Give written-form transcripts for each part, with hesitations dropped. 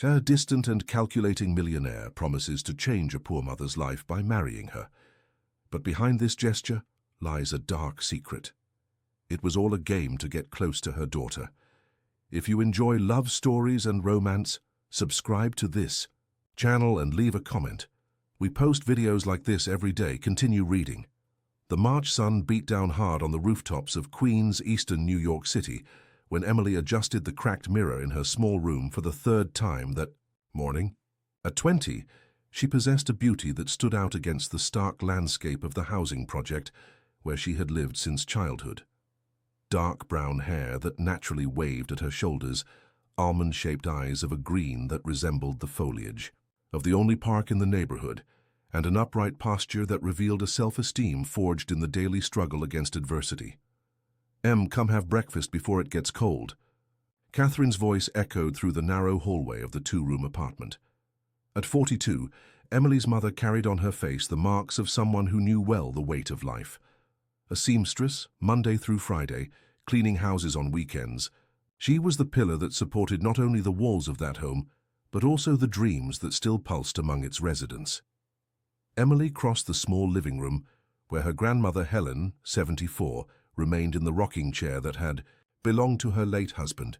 A distant and calculating millionaire promises to change a poor mother's life by marrying her. But behind this gesture lies a dark secret. It was all a game to get close to her daughter. If you enjoy love stories and romance, subscribe to this channel and leave a comment. We post videos like this every day. Continue reading. The March sun beat down hard on the rooftops of Queens, eastern New York City, when Emily adjusted the cracked mirror in her small room for the third time that morning. At 20, she possessed a beauty that stood out against the stark landscape of the housing project where she had lived since childhood. Dark brown hair that naturally waved at her shoulders, almond-shaped eyes of a green that resembled the foliage of the only park in the neighborhood, and an upright posture that revealed a self-esteem forged in the daily struggle against adversity. Come have breakfast before it gets cold." Catherine's voice echoed through the narrow hallway of the two-room apartment. At 42, Emily's mother carried on her face the marks of someone who knew well the weight of life. A seamstress, Monday through Friday, cleaning houses on weekends, she was the pillar that supported not only the walls of that home, but also the dreams that still pulsed among its residents. Emily crossed the small living room, where her grandmother Helen, 74, remained in the rocking chair that had belonged to her late husband.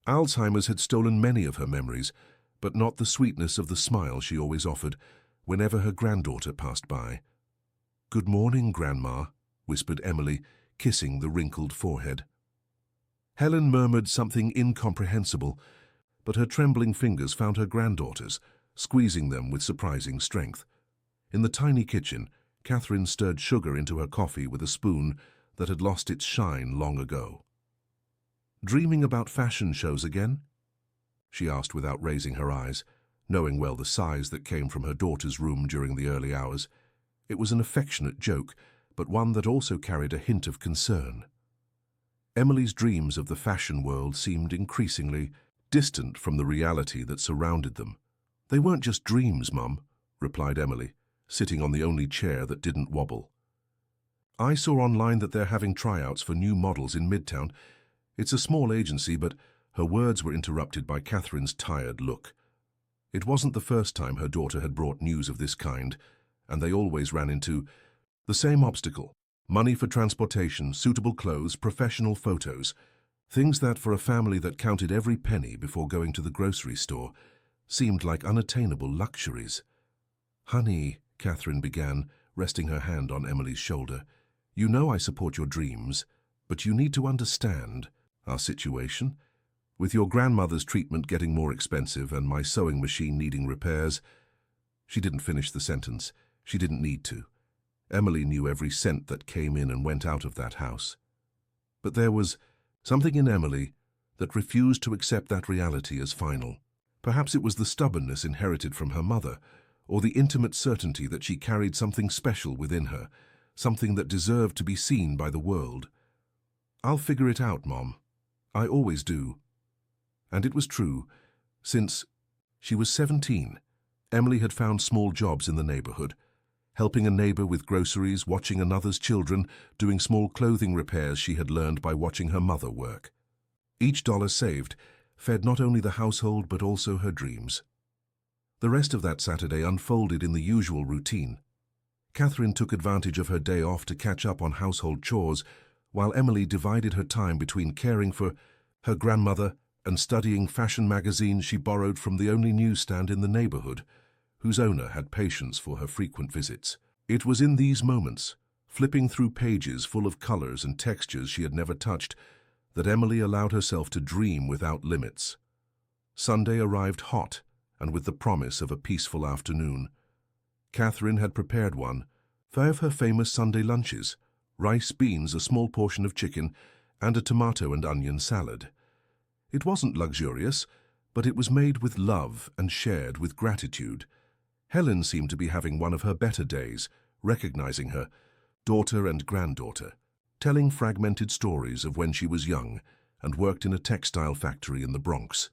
Alzheimer's had stolen many of her memories, but not the sweetness of the smile she always offered whenever her granddaughter passed by. "Good morning, Grandma," whispered Emily, kissing the wrinkled forehead. Helen murmured something incomprehensible, but her trembling fingers found her granddaughter's, squeezing them with surprising strength. In the tiny kitchen, Catherine stirred sugar into her coffee with a spoon that had lost its shine long ago. "Dreaming about fashion shows again?" she asked without raising her eyes, knowing well the sighs that came from her daughter's room during the early hours. It was an affectionate joke, but one that also carried a hint of concern. Emily's dreams of the fashion world seemed increasingly distant from the reality that surrounded them. "They weren't just dreams, Mum," replied Emily, sitting on the only chair that didn't wobble. "I saw online that they're having tryouts for new models in Midtown. It's a small agency," but her words were interrupted by Catherine's tired look. It wasn't the first time her daughter had brought news of this kind, and they always ran into the same obstacle: money for transportation, suitable clothes, professional photos, things that, for a family that counted every penny before going to the grocery store, seemed like unattainable luxuries. "Honey," Catherine began, resting her hand on Emily's shoulder, "you know I support your dreams, but you need to understand our situation. With your grandmother's treatment getting more expensive and my sewing machine needing repairs—" She didn't finish the sentence. She didn't need to. Emily knew every cent that came in and went out of that house. But there was something in Emily that refused to accept that reality as final. Perhaps it was the stubbornness inherited from her mother, or the intimate certainty that she carried something special within her, something that deserved to be seen by the world. "I'll figure it out, Mom. I always do." And it was true. Since she was 17, Emily had found small jobs in the neighborhood, helping a neighbor with groceries, watching another's children, doing small clothing repairs she had learned by watching her mother work. Each dollar saved fed not only the household but also her dreams. The rest of that Saturday unfolded in the usual routine. Catherine took advantage of her day off to catch up on household chores, while Emily divided her time between caring for her grandmother and studying fashion magazines she borrowed from the only newsstand in the neighborhood, whose owner had patience for her frequent visits. It was in these moments, flipping through pages full of colors and textures she had never touched, that Emily allowed herself to dream without limits. Sunday arrived hot and with the promise of a peaceful afternoon. Catherine had prepared one, 5 of her famous Sunday lunches: rice, beans, a small portion of chicken, and a tomato and onion salad. It wasn't luxurious, but it was made with love and shared with gratitude. Helen seemed to be having one of her better days, recognizing her daughter and granddaughter, telling fragmented stories of when she was young and worked in a textile factory in the Bronx.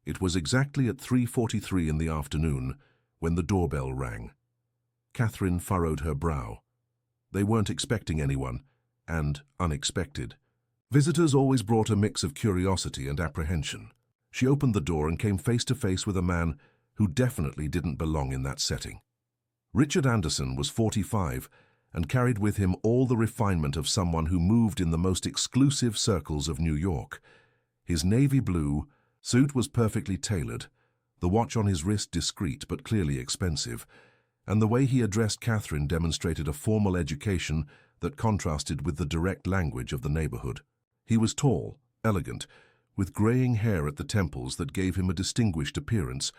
It was exactly at 3:43 in the afternoon when the doorbell rang. Catherine furrowed her brow. They weren't expecting anyone, and unexpected. Visitors always brought a mix of curiosity and apprehension. She opened the door and came face to face with a man who definitely didn't belong in that setting. Richard Anderson was 45 and carried with him all the refinement of someone who moved in the most exclusive circles of New York. His navy blue suit was perfectly tailored, the watch on his wrist discreet but clearly expensive, and the way he addressed Catherine demonstrated a formal education that contrasted with the direct language of the neighborhood. He was tall, elegant, with graying hair at the temples that gave him a distinguished appearance,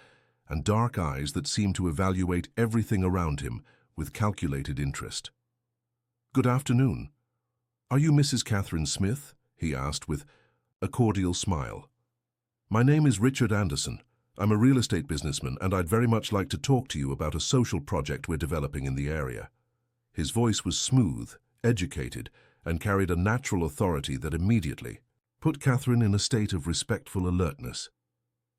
and dark eyes that seemed to evaluate everything around him with calculated interest. "Good afternoon. Are you Mrs. Catherine Smith?" he asked with a cordial smile. "My name is Richard Anderson. I'm a real estate businessman, and I'd very much like to talk to you about a social project we're developing in the area." His voice was smooth, educated, and carried a natural authority that immediately put Catherine in a state of respectful alertness.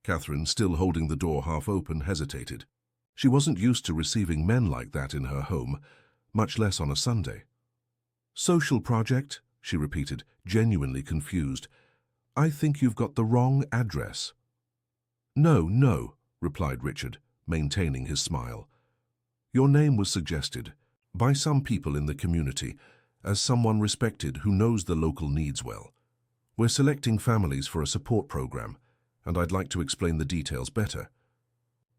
Catherine, still holding the door half open, hesitated. She wasn't used to receiving men like that in her home, much less on a Sunday. "Social project?" she repeated, genuinely confused. "I think you've got the wrong address." No, replied Richard, maintaining his smile. "Your name was suggested by some people in the community as someone respected who knows the local needs well. We're selecting families for a support program, and I'd like to explain the details better."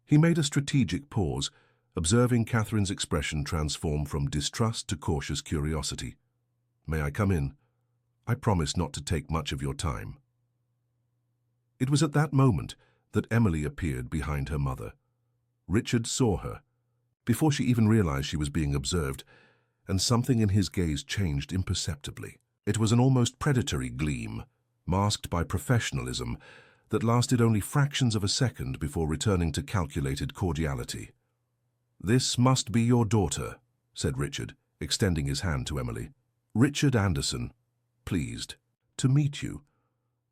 He made a strategic pause, observing Catherine's expression transform from distrust to cautious curiosity. "May I come in? I promise not to take much of your time." It was at that moment that Emily appeared behind her mother. Richard saw her, before she even realized she was being observed, and something in his gaze changed imperceptibly. It was an almost predatory gleam, masked by professionalism, that lasted only fractions of a second before returning to calculated cordiality. "This must be your daughter," said Richard, extending his hand to Emily. "Richard Anderson, pleased to meet you."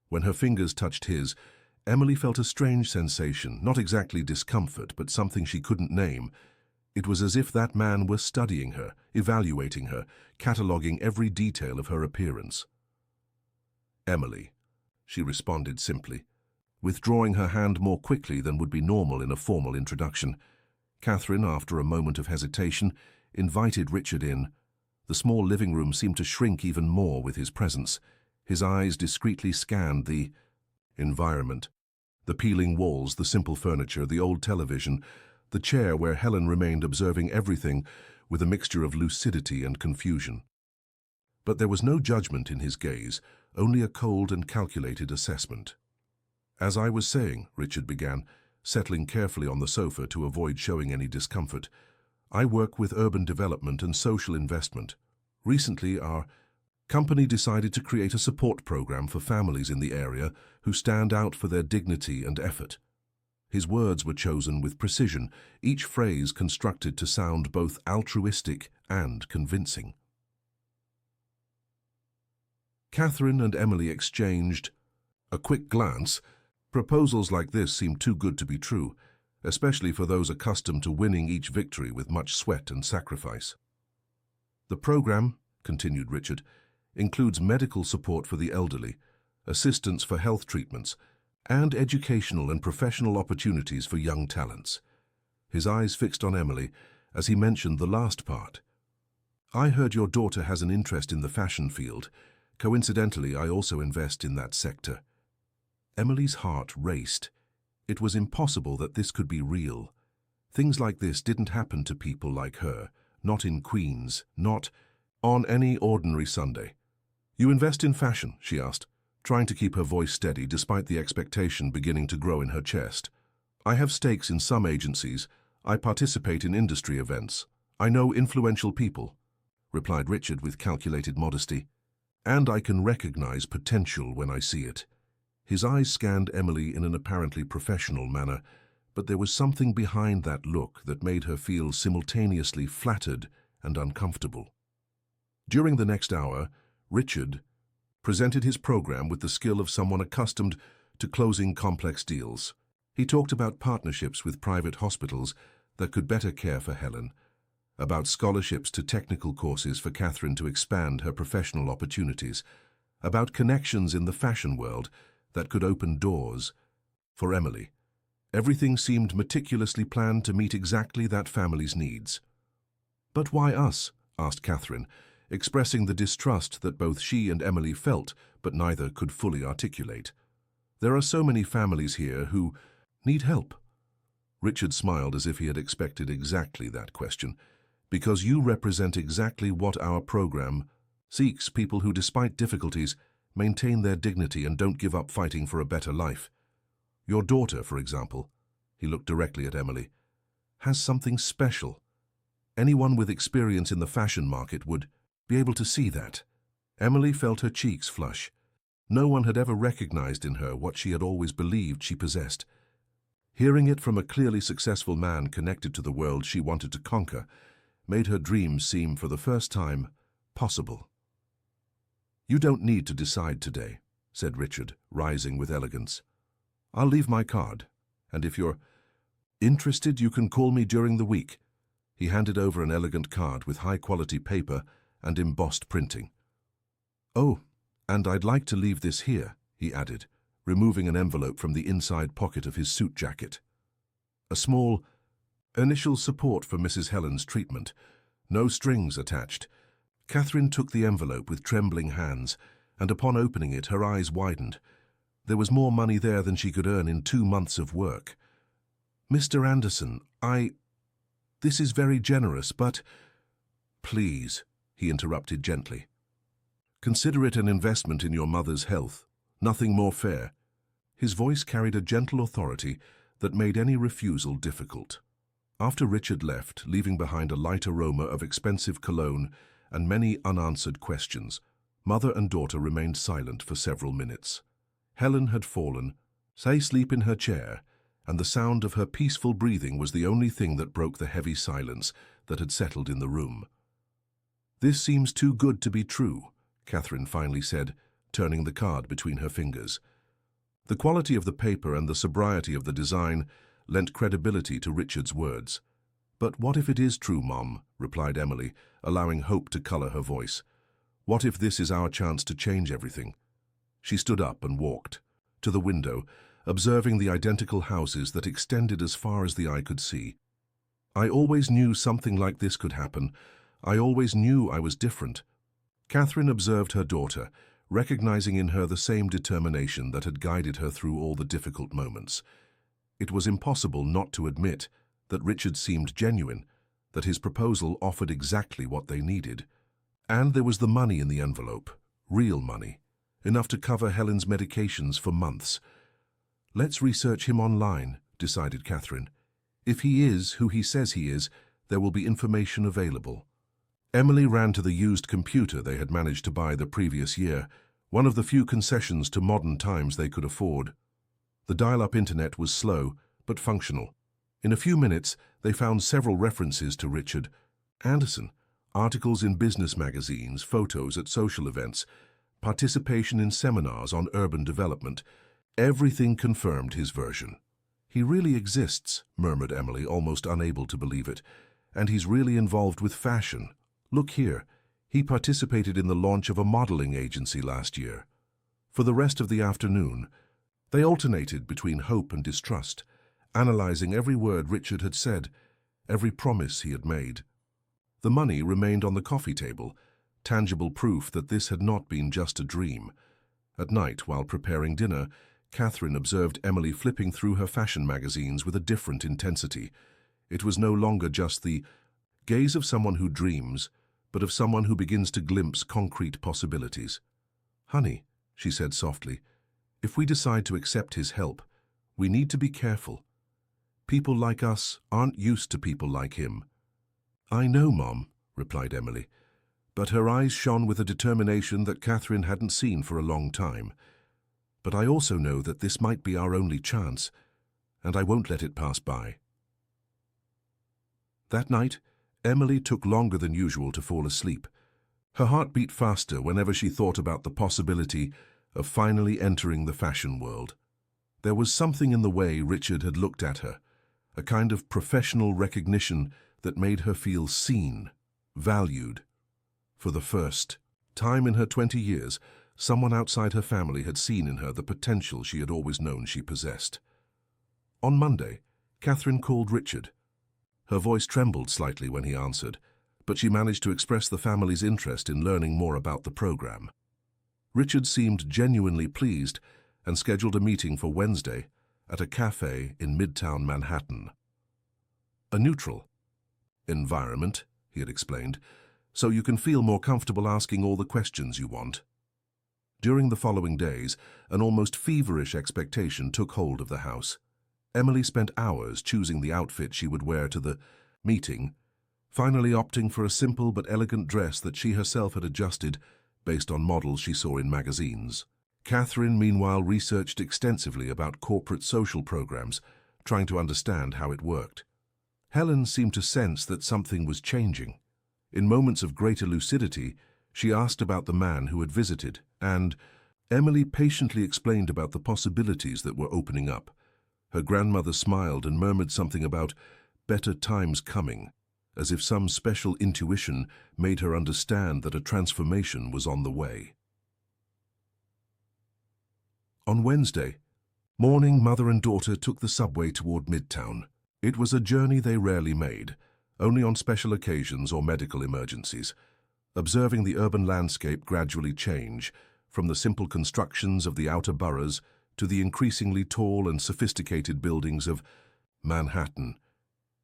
When her fingers touched his, Emily felt a strange sensation, not exactly discomfort, but something she couldn't name. It was as if that man were studying her, evaluating her, cataloguing every detail of her appearance. "Emily," she responded simply, withdrawing her hand more quickly than would be normal in a formal introduction. Catherine, after a moment of hesitation, invited Richard in. The small living room seemed to shrink even more with his presence. His eyes discreetly scanned the environment. The peeling walls, the simple furniture, the old television, the chair where Helen remained observing everything with a mixture of lucidity and confusion. But there was no judgment in his gaze, only a cold and calculated assessment. "As I was saying," Richard began, settling carefully on the sofa to avoid showing any discomfort, "I work with urban development and social investment. Recently, our company decided to create a support program for families in the area who stand out for their dignity and effort." His words were chosen with precision, each phrase constructed to sound both altruistic and convincing. Catherine and Emily exchanged a quick glance. Proposals like this seemed too good to be true, especially for those accustomed to winning each victory with much sweat and sacrifice. "The program," continued Richard, "includes medical support for the elderly, assistance for health treatments, and educational and professional opportunities for young talents." His eyes fixed on Emily as he mentioned the last part. "I heard your daughter has an interest in the fashion field. Coincidentally, I also invest in that sector." Emily's heart raced. It was impossible that this could be real. Things like this didn't happen to people like her, not in Queens, not on any ordinary Sunday. "You invest in fashion?" she asked, trying to keep her voice steady despite the expectation beginning to grow in her chest. "I have stakes in some agencies. I participate in industry events. I know influential people," replied Richard with calculated modesty. "And I can recognize potential when I see it." His eyes scanned Emily in an apparently professional manner, but there was something behind that look that made her feel simultaneously flattered and uncomfortable. During the next hour, Richard presented his program with the skill of someone accustomed to closing complex deals. He talked about partnerships with private hospitals that could better care for Helen, about scholarships to technical courses for Catherine to expand her professional opportunities, about connections in the fashion world that could open doors, For Emily, everything seemed meticulously planned to meet exactly that family's needs. "But why us?" asked Catherine, expressing the distrust that both she and Emily felt, but neither could fully articulate. "There are so many families here who need help." Richard smiled as if he had expected exactly that question. "Because you represent exactly what our program seeks, people who, despite difficulties, maintain their dignity and don't give up fighting for a better life. Your daughter, for example," he looked directly at Emily, "has something special. Anyone with experience in the fashion market would be able to see that." Emily felt her cheeks flush. No one had ever recognized in her what she had always believed she possessed. Hearing it from a clearly successful man connected to the world she wanted to conquer made her dreams seem, for the first time, possible. "You don't need to decide today," said Richard, rising with elegance. "I'll leave my card, and if you're interested, you can call me during the week." He handed over an elegant card with high-quality paper and embossed printing. "Oh, and I'd like to leave this here," he added, removing an envelope from the inside pocket of his suit jacket. A small initial support for Mrs. Helen's treatment. No strings attached. Catherine took the envelope with trembling hands, and upon opening it, her eyes widened. There was more money there than she could earn in 2 months of work. "Mr. Anderson, this is very generous, but—" "Please," he interrupted gently. "Consider it an investment in your mother's health. Nothing more fair." His voice carried a gentle authority that made any refusal difficult. After Richard left, leaving behind a light aroma of expensive cologne and many unanswered questions, mother and daughter remained silent for several minutes. Helen had fallen, asleep in her chair, and the sound of her peaceful breathing was the only thing that broke the heavy silence that had settled in the room. "This seems too good to be true," Catherine finally said, turning the card between her fingers. The quality of the paper and the sobriety of the design lent credibility to Richard's words. "But what if it is true, Mom?" replied Emily, allowing hope to color her voice. "What if this is our chance to change everything?" She stood up and walked to the window, observing the identical houses that extended as far as the eye could see. "I always knew something like this could happen. I always knew I was different." Catherine observed her daughter, recognizing in her the same determination that had guided her through all the difficult moments. It was impossible not to admit that Richard seemed genuine, that his proposal offered exactly what they needed. And there was the money in the envelope, real money, enough to cover Helen's medications for months. "Let's research him online," decided Catherine. "If he is who he says he is, there will be information available." Emily ran to the used computer they had managed to buy the previous year, one of the few concessions to modern times they could afford. The dial-up internet was slow, but functional. In a few minutes, they found several references to Richard Anderson, articles in business magazines, photos at social events, participation in seminars on urban development. Everything confirmed his version. "He really exists," murmured Emily, almost unable to believe it. "And he's really involved with fashion. Look here, he participated in the launch of a modeling agency last year." For the rest of the afternoon, they alternated between hope and distrust, analyzing every word Richard had said, every promise he had made. The money remained on the coffee table, tangible proof that this had not been just a dream. At night, while preparing dinner, Catherine observed Emily flipping through her fashion magazines with a different intensity. It was no longer just the gaze of someone who dreams, but of someone who begins to glimpse concrete possibilities. "Honey," she said softly, "if we decide to accept his help, we need to be careful. People like us aren't used to people like him." "I know, Mom," replied Emily, but her eyes shone with a determination that Catherine hadn't seen for a long time. "But I also know that this might be our only chance, and I won't let it pass by." That night, Emily took longer than usual to fall asleep. Her heart beat faster whenever she thought about the possibility of finally entering the fashion world. There was something in the way Richard had looked at her, a kind of professional recognition that made her feel seen, valued. For the first time in her 20 years, someone outside her family had seen in her the potential she had always known she possessed. On Monday, Catherine called Richard. Her voice trembled slightly when he answered, but she managed to express the family's interest in learning more about the program. Richard seemed genuinely pleased and scheduled a meeting for Wednesday at a cafe in Midtown Manhattan. A neutral environment, he had explained, so you can feel more comfortable asking all the questions you want. During the following days, an almost feverish expectation took hold of the house. Emily spent hours choosing the outfit she would wear to the meeting, finally opting for a simple but elegant dress that she herself had adjusted based on models she saw in magazines. Catherine, meanwhile, researched extensively about corporate social programs, trying to understand how it worked. Helen seemed to sense that something was changing. In moments of greater lucidity, she asked about the man who had visited, and Emily patiently explained about the possibilities that were opening up. Her grandmother smiled and murmured something about better times coming, as if some special intuition made her understand that a transformation was on the way. On Wednesday morning, mother and daughter took the subway toward Midtown. It was a journey they rarely made, only on special occasions or medical emergencies, observing the urban landscape gradually change, from the simple constructions of the outer boroughs to the increasingly tall and sophisticated buildings of Manhattan.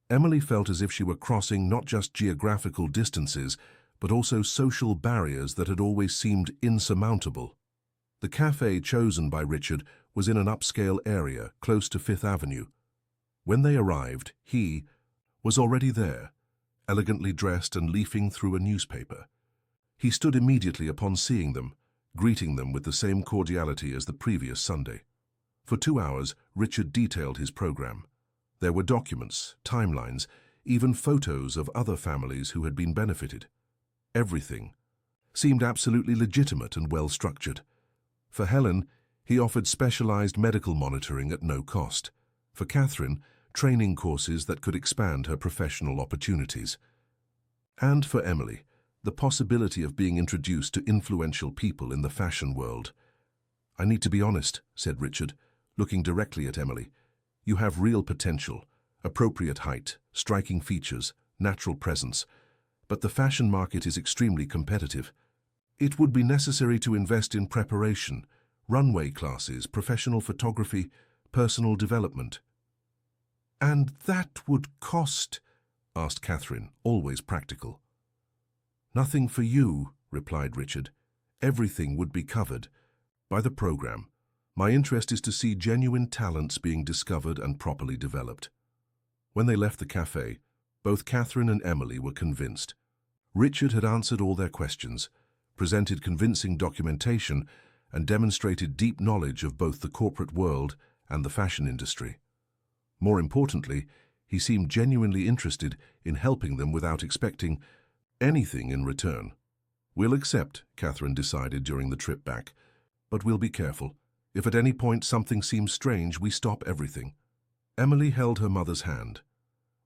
Emily felt as if she were crossing not just geographical distances, but also social barriers that had always seemed insurmountable. The cafe chosen by Richard was in an upscale area close to Fifth Avenue. When they arrived, he was already there, elegantly dressed and leafing through a newspaper. He stood immediately upon seeing them, greeting them with the same cordiality as the previous Sunday. For 2 hours, Richard detailed his program. There were documents, timelines, even photos of other families who had been benefited. Everything seemed absolutely legitimate and well-structured. For Helen, he offered specialized medical monitoring at no cost. For Catherine, training courses that could expand her professional opportunities. And for Emily, the possibility of being introduced to influential people in the fashion world. "I need to be honest," said Richard, looking directly at Emily. "You have real potential, appropriate height, striking features, natural presence, but the fashion market is extremely competitive. It would be necessary to invest in preparation, runway classes, professional photography, personal development." "And that would cost?" asked Catherine, always practical. "Nothing for you," replied Richard. "Everything would be covered by the program. My interest is to see genuine talents being discovered and properly developed." When they left the cafe, both Catherine and Emily were convinced. Richard had answered all their questions, presented convincing documentation, and demonstrated deep knowledge of both the corporate world and the fashion industry. More importantly, he seemed genuinely interested in helping them without expecting anything in return. "We'll accept," Catherine decided during the trip back, "but we'll be careful. If at any point something seems strange, we stop everything." Emily held her mother's hand.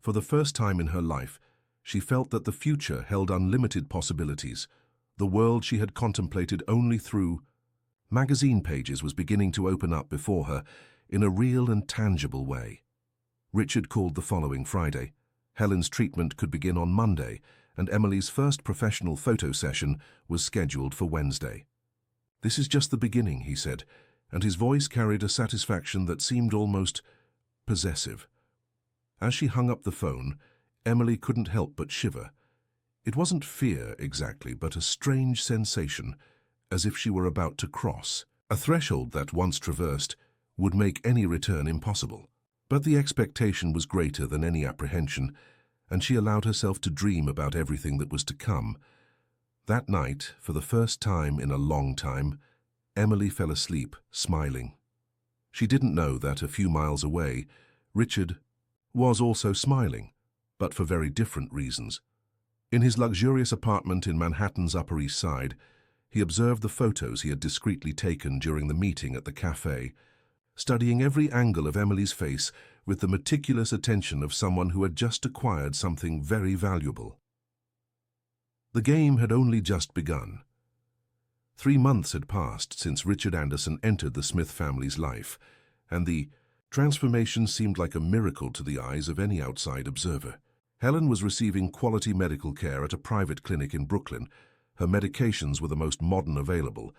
For the first time in her life, she felt that the future held unlimited possibilities. The world she had contemplated only through magazine pages was beginning to open up before her in a real and tangible way. Richard called the following Friday. Helen's treatment could begin on Monday, and Emily's first professional photo session was scheduled for Wednesday. "This is just the beginning," he said, and his voice carried a satisfaction that seemed almost possessive. As she hung up the phone, Emily couldn't help but shiver. It wasn't fear exactly, but a strange sensation, as if she were about to cross a threshold that, once traversed, would make any return impossible. But the expectation was greater than any apprehension, and she allowed herself to dream about everything that was to come. That night, for the first time in a long time, Emily fell asleep, smiling. She didn't know that a few miles away, Richard was also smiling, but for very different reasons. In his luxurious apartment in Manhattan's Upper East Side, he observed the photos he had discreetly taken during the meeting at the cafe, studying every angle of Emily's face with the meticulous attention of someone who had just acquired something very valuable. The game had only just begun. 3 months had passed since Richard Anderson entered the Smith family's life, and the Transformation seemed like a miracle to the eyes of any outside observer. Helen was receiving quality medical care at a private clinic in Brooklyn. Her medications were the most modern available,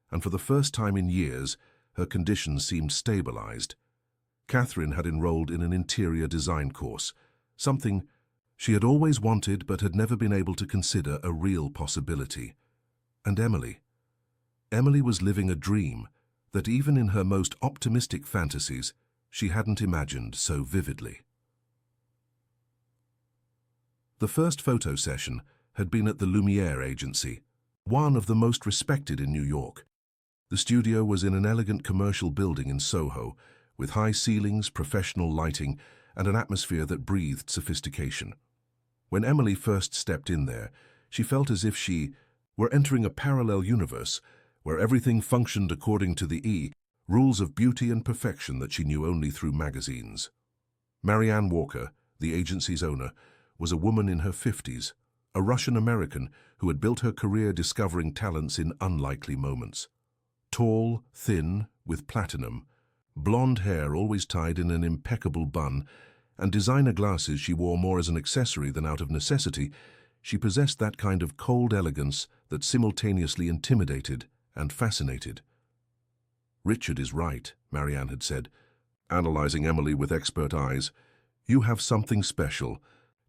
and for the first time in years, her condition seemed stabilized. Catherine had enrolled in an interior design course, something she had always wanted but had never been able to consider a real possibility. And Emily? Emily was living a dream that even in her most optimistic fantasies, she hadn't imagined so vividly. The first photo session had been at the Lumiere agency, one of the most respected in New York. The studio was in an elegant commercial building in Soho, with high ceilings, professional lighting, and an atmosphere that breathed sophistication. When Emily first stepped in there, she felt as if she were entering a parallel universe where everything functioned according to the rules of beauty and perfection that she knew only through magazines. Marianne Walker, the agency's owner, was a woman in her 50s, a Russian-American who had built her career discovering talents in unlikely moments. Tall, thin, with platinum, blonde hair always tied in an impeccable bun, and designer glasses she wore more as an accessory than out of necessity, she possessed that kind of cold elegance that simultaneously intimidated and fascinated. "Richard is right," Marianne had said, analyzing Emily with expert eyes. "You have something special.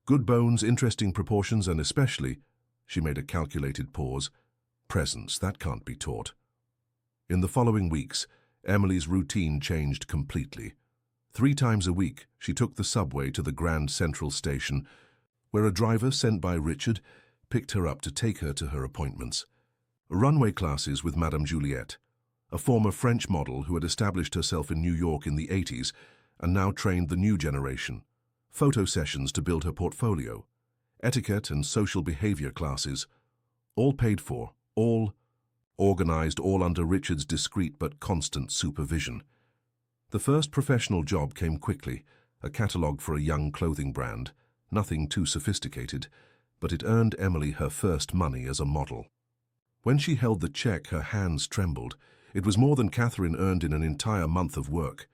Good bones, interesting proportions, and especially," she made a calculated pause, "presence. That can't be taught." In the following weeks, Emily's routine changed completely. 3 times a week, she took the subway to the Grand Central Station, where a driver sent by Richard picked her up to take her to her appointments. Runway classes with Madame Juliette, a former French model who had established herself in New York in the 80s and now trained the new generation. Photo sessions to build her portfolio, etiquette and social behavior classes, all paid for, all organized, all under Richard's discreet but constant supervision. The first professional job came quickly, a catalogue for a young clothing brand, nothing too sophisticated, but it earned Emily her first money as a model. When she held the check, her hands trembled. It was more than Catherine earned in an entire month of work.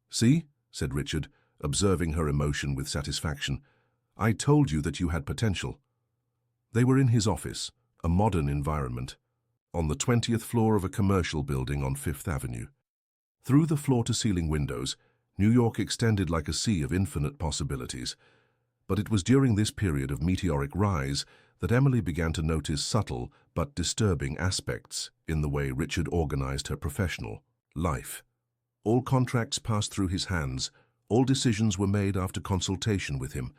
"See," said Richard, observing her emotion with satisfaction, "I told you that you had potential." They were in his office, a modern environment, on the 20th floor of a commercial building on Fifth Avenue. Through the floor-to-ceiling windows, New York extended like a sea of infinite possibilities. But it was during this period of meteoric rise that Emily began to notice subtle but disturbing aspects in the way Richard organized her professional life. All contracts passed through his hands, all decisions were made after consultation with him,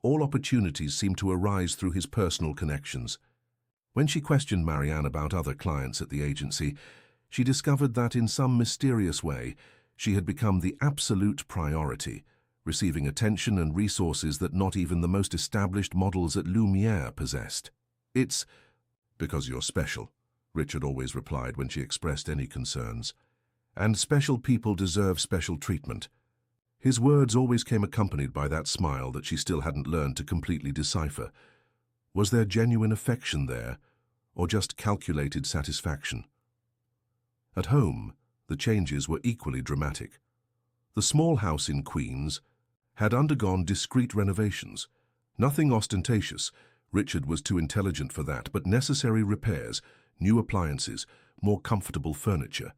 all opportunities seemed to arise through his personal connections. When she questioned Marianne about other clients at the agency, she discovered that in some mysterious way she had become the absolute priority, receiving attention and resources that not even the most established models at Lumiere possessed. "It's because you're special," Richard always replied when she expressed any concerns. "And special people deserve special treatment." His words always came accompanied by that smile that she still hadn't learned to completely decipher. Was there genuine affection there, or just calculated satisfaction? At home, the changes were equally dramatic. The small house in Queens had undergone discreet renovations. Nothing ostentatious, Richard was too intelligent for that, but necessary repairs, new appliances, more comfortable furniture.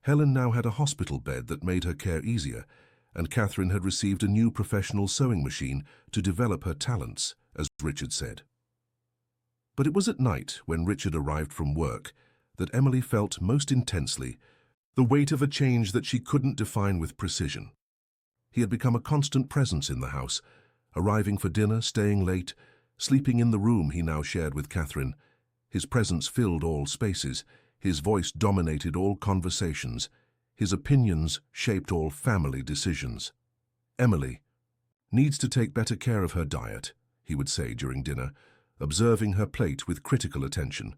Helen now had a hospital bed that made her care easier, and Catherine had received a new professional sewing machine to develop her talents, as Richard said. But it was at night, when Richard arrived from work, that Emily felt most intensely the weight of a change that she couldn't define with precision. He had become a constant presence in the house, arriving for dinner, staying late, sleeping in the room he now shared with Catherine. His presence filled all spaces, his voice dominated all conversations, his opinions shaped all family decisions. "Emily needs to take better care of her diet," he would say during dinner, observing her plate with critical attention.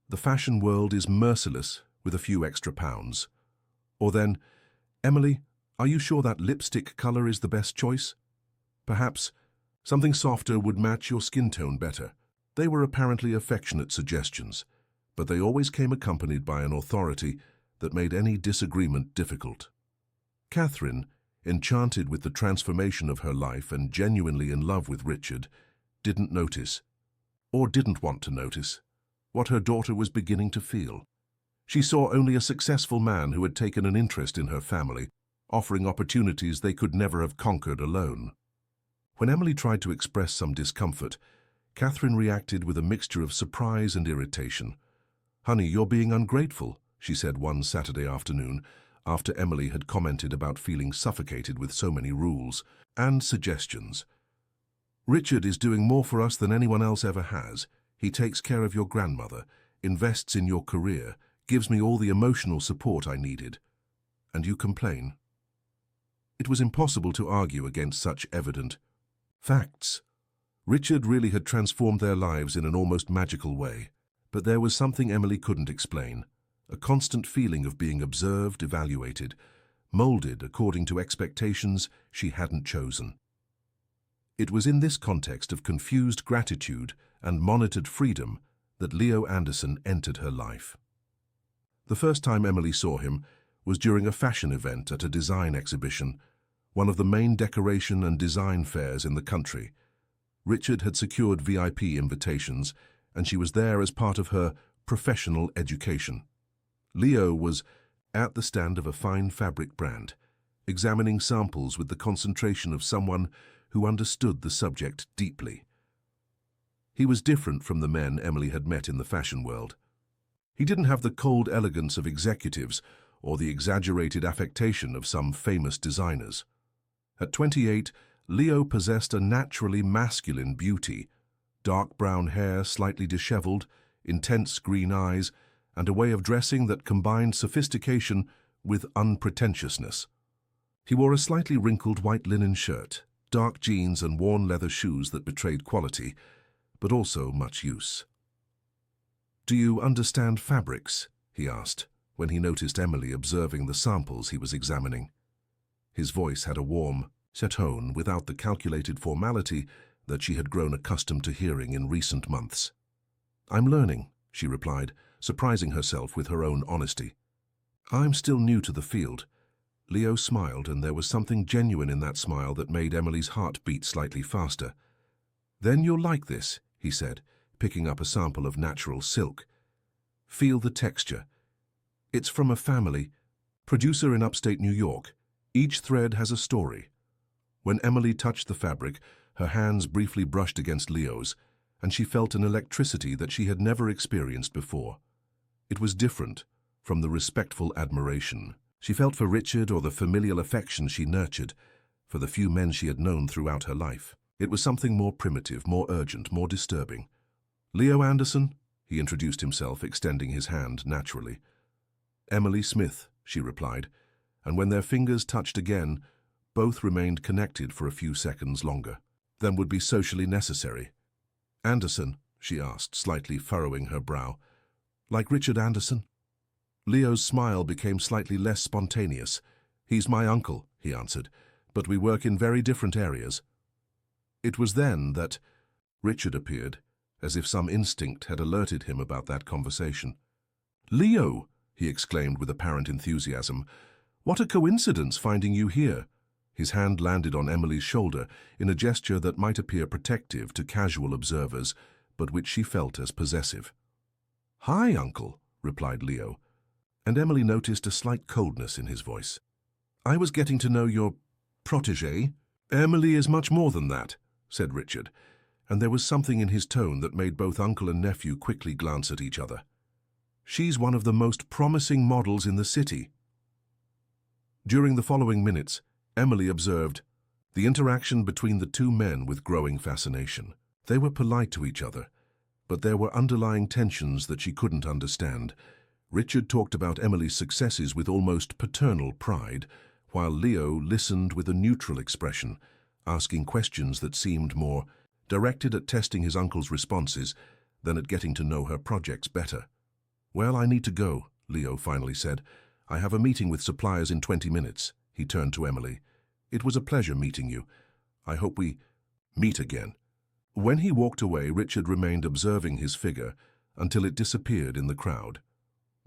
"The fashion world is merciless with a few extra pounds." Or then, "Emily, are you sure that lipstick color is the best choice? Perhaps something softer would match your skin tone better." They were apparently affectionate suggestions, but they always came accompanied by an authority that made any disagreement difficult. Catherine, enchanted with the transformation of her life and genuinely in love with Richard, didn't notice, or didn't want to notice, what her daughter was beginning to feel. She saw only a successful man who had taken an interest in her family, offering opportunities they could never have conquered alone. When Emily tried to express some discomfort, Catherine reacted with a mixture of surprise and irritation. "Honey, you're being ungrateful," she said one Saturday afternoon, after Emily had commented about feeling suffocated with so many rules and suggestions. "Richard is doing more for us than anyone else ever has. He takes care of your grandmother, invests in your career, gives me all the emotional support I needed. And you complain?" It was impossible to argue against such evident facts. Richard really had transformed their lives in an almost magical way. But there was something Emily couldn't explain, a constant feeling of being observed, evaluated, molded according to expectations she hadn't chosen. It was in this context of confused gratitude and monitored freedom that Leo Anderson entered her life. The first time Emily saw him was during a fashion event at a design exhibition, one of the main decoration and design fairs in the country. Richard had secured VIP invitations, and she was there as part of her professional education. Leo was at the stand of a fine fabric brand, examining samples with the concentration of someone who understood the subject deeply. He was different from the men Emily had met in the fashion world. He didn't have the cold elegance of executives or the exaggerated affectation of some famous designers. At 28, Leo possessed a naturally masculine beauty, dark brown hair slightly disheveled, intense green eyes, and a way of dressing that combined sophistication with unpretentiousness. He wore a slightly wrinkled white linen shirt, dark jeans and worn leather shoes that betrayed quality, but also much use. "Do you understand fabrics?" he asked, when he noticed Emily observing the samples he was examining. His voice had a warm tone without the calculated formality that she had grown accustomed to hearing in recent months. "I'm learning," she replied, surprising herself with her own honesty. "I'm still new to the field." Leo smiled, and there was something genuine in that smile that made Emily's heart beat slightly faster. "Then you'll like this," he said, picking up a sample of natural silk. "Feel the texture. It's from a family producer in upstate New York. Each thread has a story." When Emily touched the fabric, her hands briefly brushed against Leo's, and she felt an electricity that she had never experienced before. It was different from the respectful admiration she felt for Richard or the familial affection she nurtured for the few men she had known throughout her life. It was something more primitive, more urgent, more disturbing. "Leo Anderson," he introduced himself, extending his hand naturally. "Emily Smith," she replied, and when their fingers touched again, both remained connected for a few seconds longer than would be socially necessary. "Anderson?" she asked, slightly furrowing her brow. "Like Richard Anderson?" Leo's smile became slightly less spontaneous. "He's my uncle," he answered, "but we work in very different areas." It was then that Richard appeared, as if some instinct had alerted him about that conversation. "Leo!" he exclaimed with apparent enthusiasm. "What a coincidence finding you here." His hand landed on Emily's shoulder in a gesture that might appear protective to casual observers, but which she felt as possessive. "Hi, Uncle," replied Leo, and Emily noticed a slight coldness in his voice. "I was getting to know your protégé." "Emily is much more than that," said Richard, and there was something in his tone that made both uncle and nephew quickly glance at each other. "She's one of the most promising models in the city." During the following minutes, Emily observed the interaction between the two men with growing fascination. They were polite to each other, but there were underlying tensions that she couldn't understand. Richard talked about Emily's successes with almost paternal pride, while Leo listened with a neutral expression, asking questions that seemed more directed at testing his uncle's responses than at getting to know her projects better. "Well, I need to go," Leo finally said. "I have a meeting with suppliers in 20 minutes. He turned to Emily. "It was a pleasure meeting you. I hope we meet again." When he walked away, Richard remained observing his figure until it disappeared in the crowd.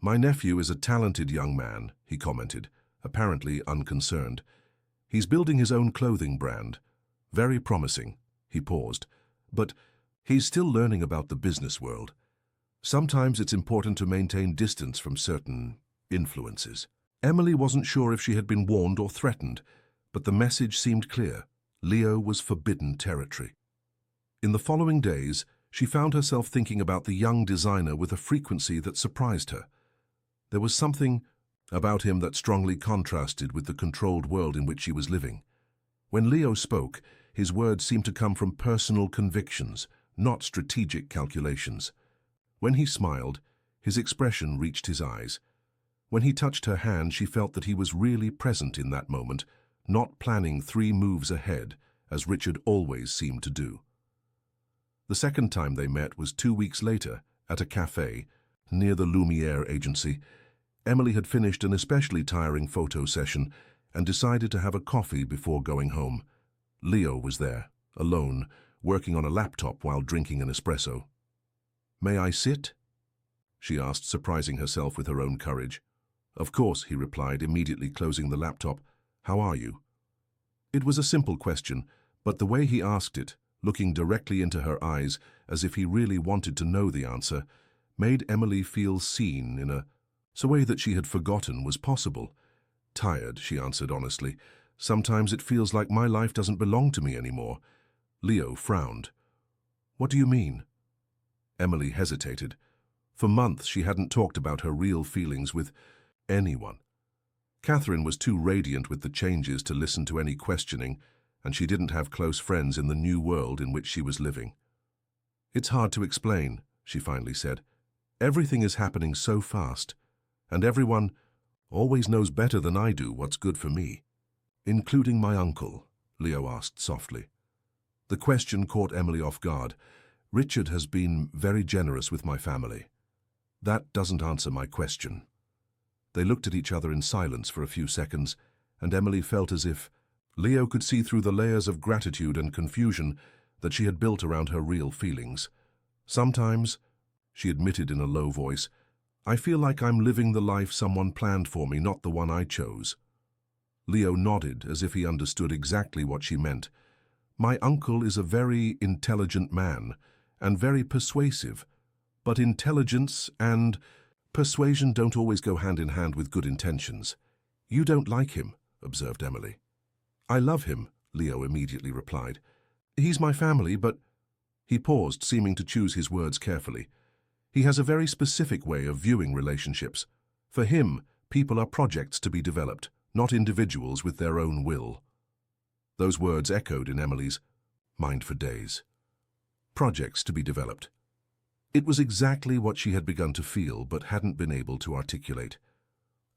"My nephew is a talented young man," he commented, apparently unconcerned. He's building his own clothing brand. Very promising. He paused. But he's still learning about the business world. Sometimes it's important to maintain distance from certain influences. Emily wasn't sure if she had been warned or threatened, but the message seemed clear. Leo was forbidden territory. In the following days, she found herself thinking about the young designer with a frequency that surprised her. There was something about him that strongly contrasted with the controlled world in which she was living. When Leo spoke, his words seemed to come from personal convictions, not strategic calculations. When he smiled, his expression reached his eyes. When he touched her hand, she felt that he was really present in that moment, not planning 3 moves ahead, as Richard always seemed to do. The second time they met was 2 weeks later, at a cafe, near the Lumiere agency. Emily had finished an especially tiring photo session and decided to have a coffee before going home. Leo was there, alone, working on a laptop while drinking an espresso. "May I sit?" she asked, surprising herself with her own courage. "Of course," he replied, immediately closing the laptop. "How are you?" It was a simple question, but the way he asked it, looking directly into her eyes as if he really wanted to know the answer, made Emily feel seen in a way that she had forgotten was possible. "Tired," she answered honestly. "Sometimes it feels like my life doesn't belong to me anymore." Leo frowned. "What do you mean?" Emily hesitated. For months she hadn't talked about her real feelings with anyone. Catherine was too radiant with the changes to listen to any questioning, and she didn't have close friends in the new world in which she was living. "It's hard to explain," she finally said. "Everything is happening so fast, and everyone always knows better than I do what's good for me." "Including my uncle?" Leo asked softly. The question caught Emily off guard. "Richard has been very generous with my family." "That doesn't answer my question." They looked at each other in silence for a few seconds, and Emily felt as if Leo could see through the layers of gratitude and confusion that she had built around her real feelings. "Sometimes," she admitted in a low voice, "I feel like I'm living the life someone planned for me, not the one I chose." Leo nodded as if he understood exactly what she meant. "My uncle is a very intelligent man and very persuasive, but intelligence and persuasion don't always go hand in hand with good intentions." "You don't like him," observed Emily. "I love him," Leo immediately replied. "He's my family, but—" He paused, seeming to choose his words carefully. "He has a very specific way of viewing relationships. For him, people are projects to be developed, not individuals with their own will." Those words echoed in Emily's mind for days. Projects to be developed. It was exactly what she had begun to feel but hadn't been able to articulate.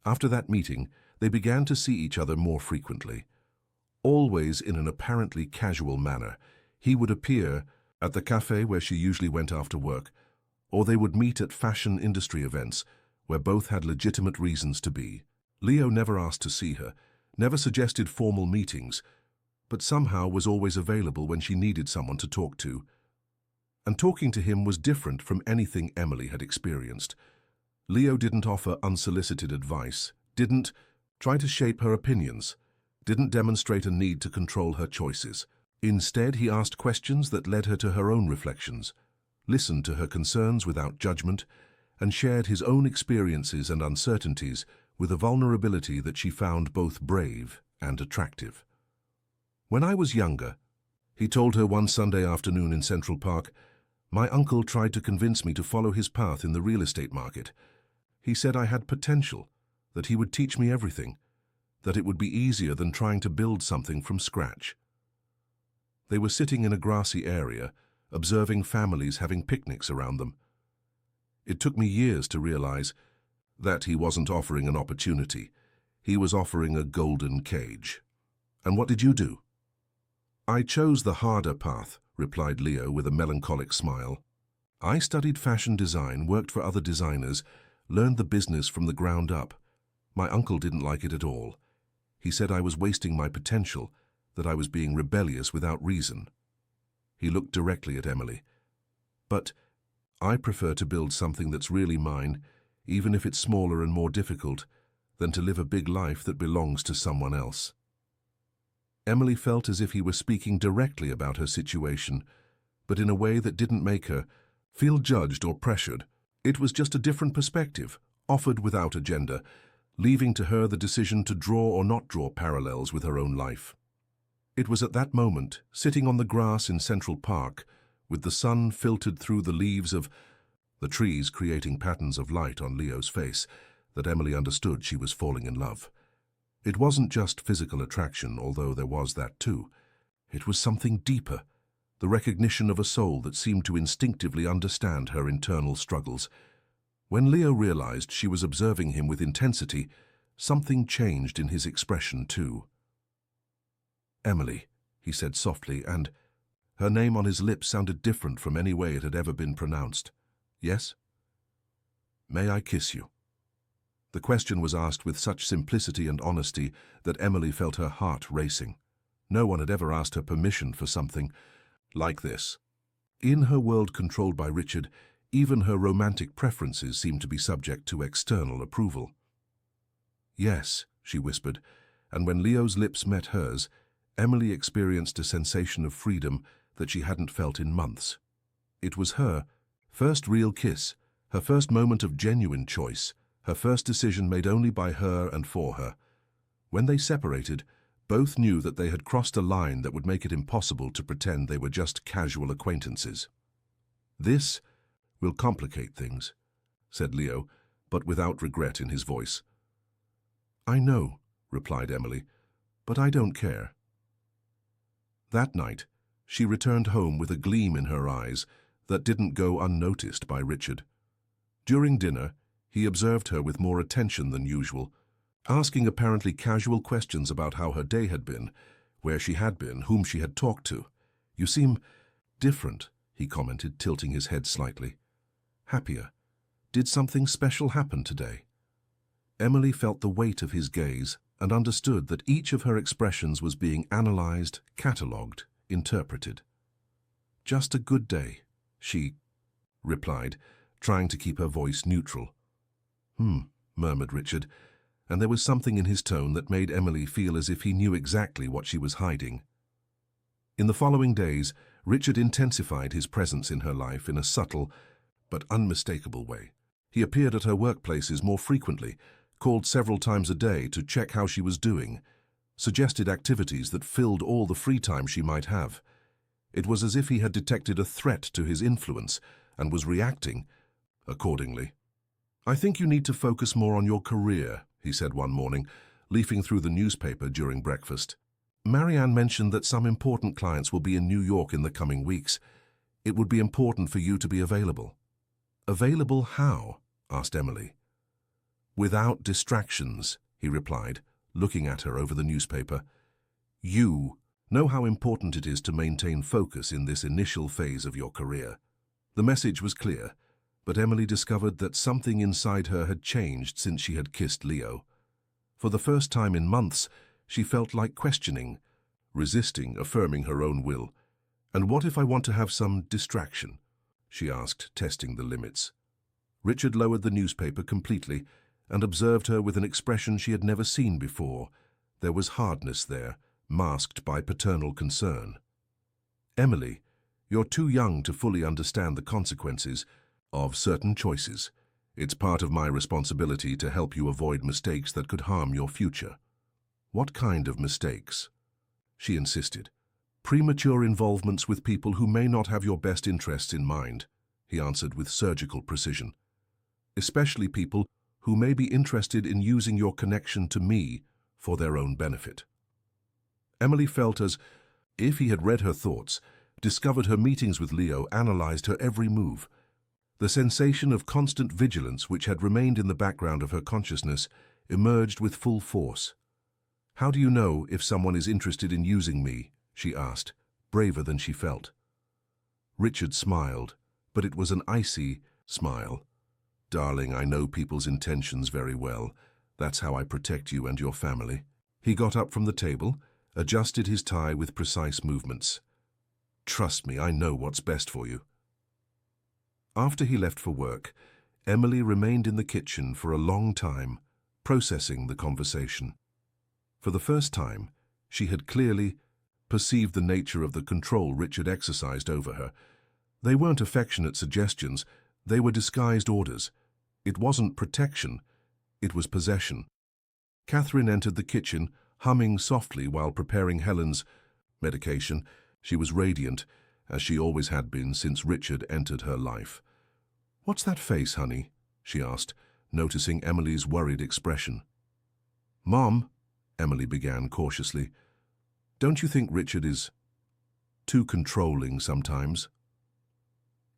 After that meeting, they began to see each other more frequently. Always in an apparently casual manner, he would appear at the cafe where she usually went after work, or they would meet at fashion industry events where both had legitimate reasons to be. Leo never asked to see her, never suggested formal meetings, but somehow was always available when she needed someone to talk to. And talking to him was different from anything Emily had experienced. Leo didn't offer unsolicited advice, didn't try to shape her opinions, didn't demonstrate a need to control her choices. Instead, he asked questions that led her to her own reflections, listened to her concerns without judgment, and shared his own experiences and uncertainties with a vulnerability that she found both brave and attractive. "When I was younger," he told her one Sunday afternoon in Central Park, "my uncle tried to convince me to follow his path in the real estate market. He said I had potential, that he would teach me everything, that it would be easier than trying to build something from scratch." They were sitting in a grassy area, observing families having picnics around them. "It took me years to realize that he wasn't offering an opportunity. He was offering a golden cage." "And what did you do?" "I chose the harder path," replied Leo with a melancholic smile. "I studied fashion design, worked for other designers, learned the business from the ground up. My uncle didn't like it at all. He said I was wasting my potential, that I was being rebellious without reason." He looked directly at Emily. "But I prefer to build something that's really mine, even if it's smaller and more difficult. than to live a big life that belongs to someone else. Emily felt as if he were speaking directly about her situation, but in a way that didn't make her feel judged or pressured. It was just a different perspective, offered without agenda, leaving to her the decision to draw or not draw parallels with her own life. It was at that moment, sitting on the grass in Central Park, with the sun filtered through the leaves of the trees creating patterns of light on Leo's face, that Emily understood she was falling in love. It wasn't just physical attraction, although there was that too. It was something deeper, the recognition of a soul that seemed to instinctively understand her internal struggles. When Leo realized she was observing him with intensity, something changed in his expression too. "Emily," he said softly, and her name on his lips sounded different from any way it had ever been pronounced. "Yes?" "May I kiss you?" The question was asked with such simplicity and honesty that Emily felt her heart racing. No one had ever asked her permission for something like this. In her world controlled by Richard, even her romantic preferences seemed to be subject to external approval. "Yes," she whispered, and when Leo's lips met hers, Emily experienced a sensation of freedom that she hadn't felt in months. It was her first real kiss, her first moment of genuine choice, her first decision made only by her and for her. When they separated, both knew that they had crossed a line that would make it impossible to pretend they were just casual acquaintances. "This will complicate things," said Leo, but without regret in his voice. "I know," replied Emily, "but I don't care." That night, she returned home with a gleam in her eyes that didn't go unnoticed by Richard. During dinner, he observed her with more attention than usual, asking apparently casual questions about how her day had been, where she had been, whom she had talked to. "You seem different," he commented, tilting his head slightly. "Happier. Did something special happen today?" Emily felt the weight of his gaze and understood that each of her expressions was being analyzed, catalogued, interpreted. "Just a good day," she replied, trying to keep her voice neutral. Murmured Richard, and there was something in his tone that made Emily feel as if he knew exactly what she was hiding. In the following days, Richard intensified his presence in her life in a subtle but unmistakable way. He appeared at her workplaces more frequently, called several times a day to check how she was doing, suggested activities that filled all the free time she might have. It was as if he had detected a threat to his influence and was reacting accordingly. "I think you need to focus more on your career," he said one morning, leafing through the newspaper during breakfast. "Marianne mentioned that some important clients will be in New York in the coming weeks. It would be important for you to be available." "Available how?" asked Emily. "Without distractions," he replied, looking at her over the newspaper. "You know how important it is to maintain focus in this initial phase of your career." The message was clear, but Emily discovered that something inside her had changed since she had kissed Leo. For the first time in months, she felt like questioning, resisting, affirming her own will. "And what if I want to have some distraction?" she asked, testing the limits. Richard lowered the newspaper completely and observed her with an expression she had never seen before. There was hardness there, masked by paternal concern. "Emily, you're too young to fully understand the consequences of certain choices. It's part of my responsibility to help you avoid mistakes that could harm your future." "What kind of mistakes?" she insisted. "Premature involvements with people who may not have your best interests in mind," he answered with surgical precision. "Especially people who may be interested in using your connection to me for their own benefit." Emily felt as if he had read her thoughts, discovered her meetings with Leo, analyzed her every move. The sensation of constant vigilance which had remained in the background of her consciousness emerged with full force. "How do you know if someone is interested in using me?" she asked, braver than she felt. Richard smiled, but it was an icy smile. "Darling, I know people's intentions very well. That's how I protect you and your family." He got up from the table, adjusted his tie with precise movements. "Trust me, I know what's best for you." After he left for work, Emily remained in the kitchen for a long time, processing the conversation. For the first time, she had clearly perceived the nature of the control Richard exercised over her. They weren't affectionate suggestions, they were disguised orders. It wasn't protection, it was possession. Catherine entered the kitchen, humming softly while preparing Helen's medication. She was radiant, as she always had been since Richard entered her life. "What's that face, honey?" she asked, noticing Emily's worried expression. "Mom," Emily began cautiously, "don't you think Richard is too controlling sometimes?"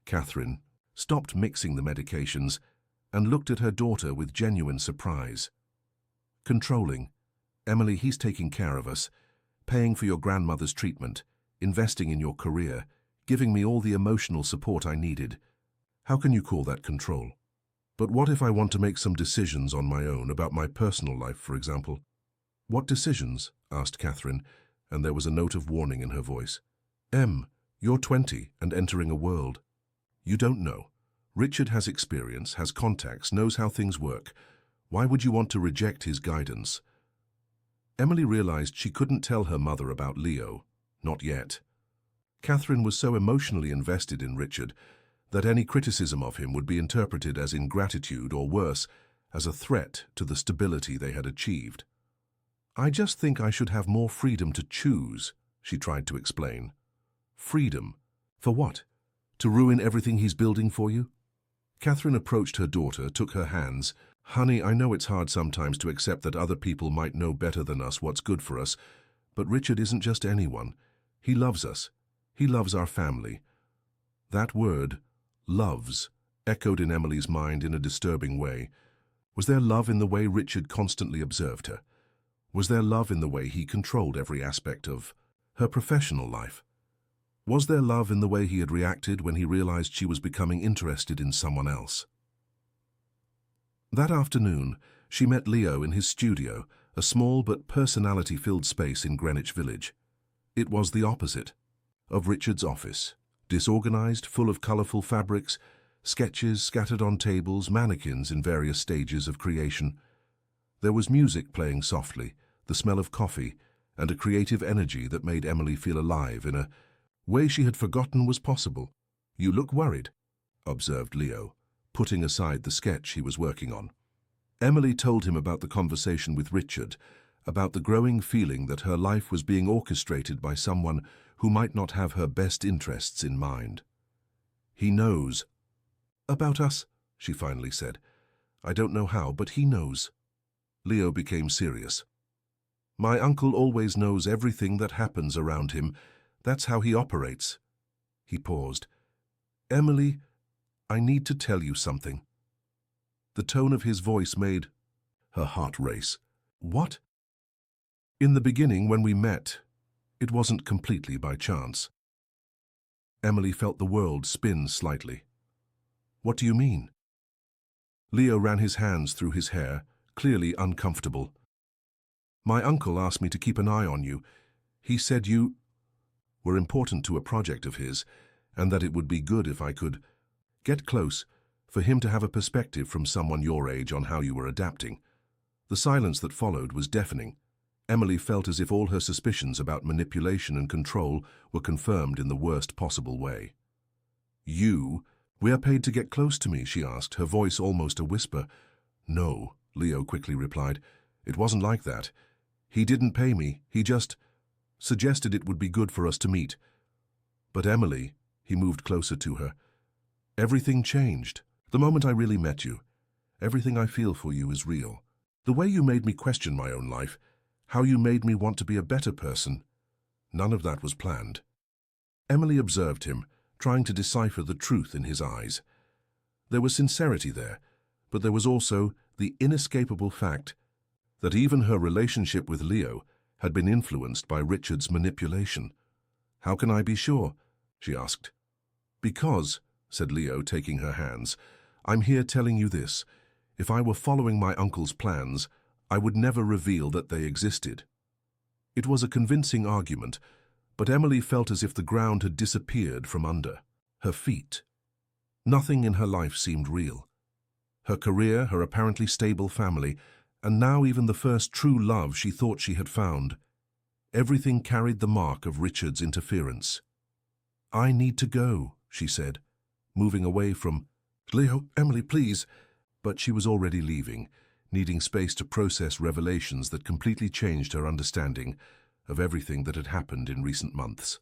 Catherine stopped mixing the medications and looked at her daughter with genuine surprise. "Controlling? Emily, he's taking care of us, paying for your grandmother's treatment, investing in your career, giving me all the emotional support I needed. How can you call that control? But what if I want to make some decisions on my own about my personal life, for example?" "What decisions?" asked Catherine, and there was a note of warning in her voice. You're 20 and entering a world. You don't know. Richard has experience, has contacts, knows how things work. Why would you want to reject his guidance?" Emily realized she couldn't tell her mother about Leo. Not yet. Catherine was so emotionally invested in Richard that any criticism of him would be interpreted as ingratitude or worse, as a threat to the stability they had achieved. "I just think I should have more freedom to choose," she tried to explain. "Freedom? For what? To ruin everything he's building for you?" Catherine approached her daughter, took her hands. "Honey, I know it's hard sometimes to accept that other people might know better than us what's good for us, but Richard isn't just anyone. He loves us. He loves our family." That word, loves, echoed in Emily's mind in a disturbing way. Was there love in the way Richard constantly observed her? Was there love in the way he controlled every aspect of her professional life? Was there love in the way he had reacted when he realized she was becoming interested in someone else? That afternoon, she met Leo in his studio, a small but personality-filled space in Greenwich Village. It was the opposite of Richard's office, disorganized, full of colorful fabrics, sketches scattered on tables, mannequins in various stages of creation. There was music playing softly, the smell of coffee, and a creative energy that made Emily feel alive in a way she had forgotten was possible. "You look worried," observed Leo, putting aside the sketch he was working on. Emily told him about the conversation with Richard, about the growing feeling that her life was being orchestrated by someone who might not have her best interests in mind. "He knows." "About us," she finally said. "I don't know how, but he knows." Leo became serious. "My uncle always knows everything that happens around him. That's how he operates." He paused. "Emily, I need to tell you something." The tone of his voice made her heart race. "What?" "In the beginning, when we met, it wasn't completely by chance." Emily felt the world spin slightly. "What do you mean?" Leo ran his hands through his hair, clearly uncomfortable. "My uncle asked me to keep an eye on you. He said you were important to a project of his, and that it would be good if I could get close, for him to have a perspective from someone your age on how you were adapting." The silence that followed was deafening. Emily felt as if all her suspicions about manipulation and control were confirmed in the worst possible way. "You were paid to get close to me?" she asked, her voice almost a whisper. "No," Leo quickly replied. "It wasn't like that. He didn't pay me, he just suggested it would be good for us to meet." "But Emily," he moved closer to her, "everything changed. The moment I really met you, everything I feel for you is real. The way you made me question my own life, how you made me want to be a better person, none of that was planned." Emily observed him, trying to decipher the truth in his eyes. There was sincerity there, but there was also the inescapable fact that even her relationship with Leo had been influenced by Richard's manipulation. "How can I be sure?" she asked. "Because," said Leo, taking her hands, "I'm here telling you this. If I were following my uncle's plans, I would never reveal that they existed." It was a convincing argument, but Emily felt as if the ground had disappeared from under her feet. Nothing in her life seemed real. Her career, her apparently stable family, and now even the first true love she thought she had found. Everything carried the mark of Richard's interference. "I need to go," she said, moving away from Leo. "Emily, please." But she was already leaving, needing space to process revelations that completely changed her understanding of everything that had happened in recent months.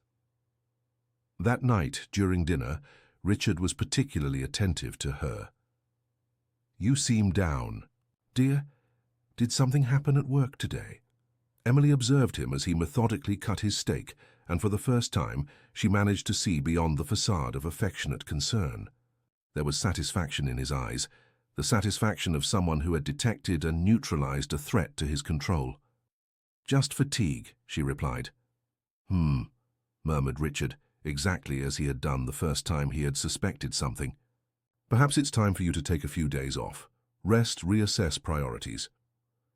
That night, during dinner, Richard was particularly attentive to her. "You seem down. Dear, did something happen at work today?" Emily observed him as he methodically cut his steak, and for the first time, she managed to see beyond the facade of affectionate concern. There was satisfaction in his eyes, the satisfaction of someone who had detected and neutralized a threat to his control. "Just fatigue," she replied. Murmured Richard, exactly as he had done the first time he had suspected something. "Perhaps it's time for you to take a few days off. Rest, reassess priorities."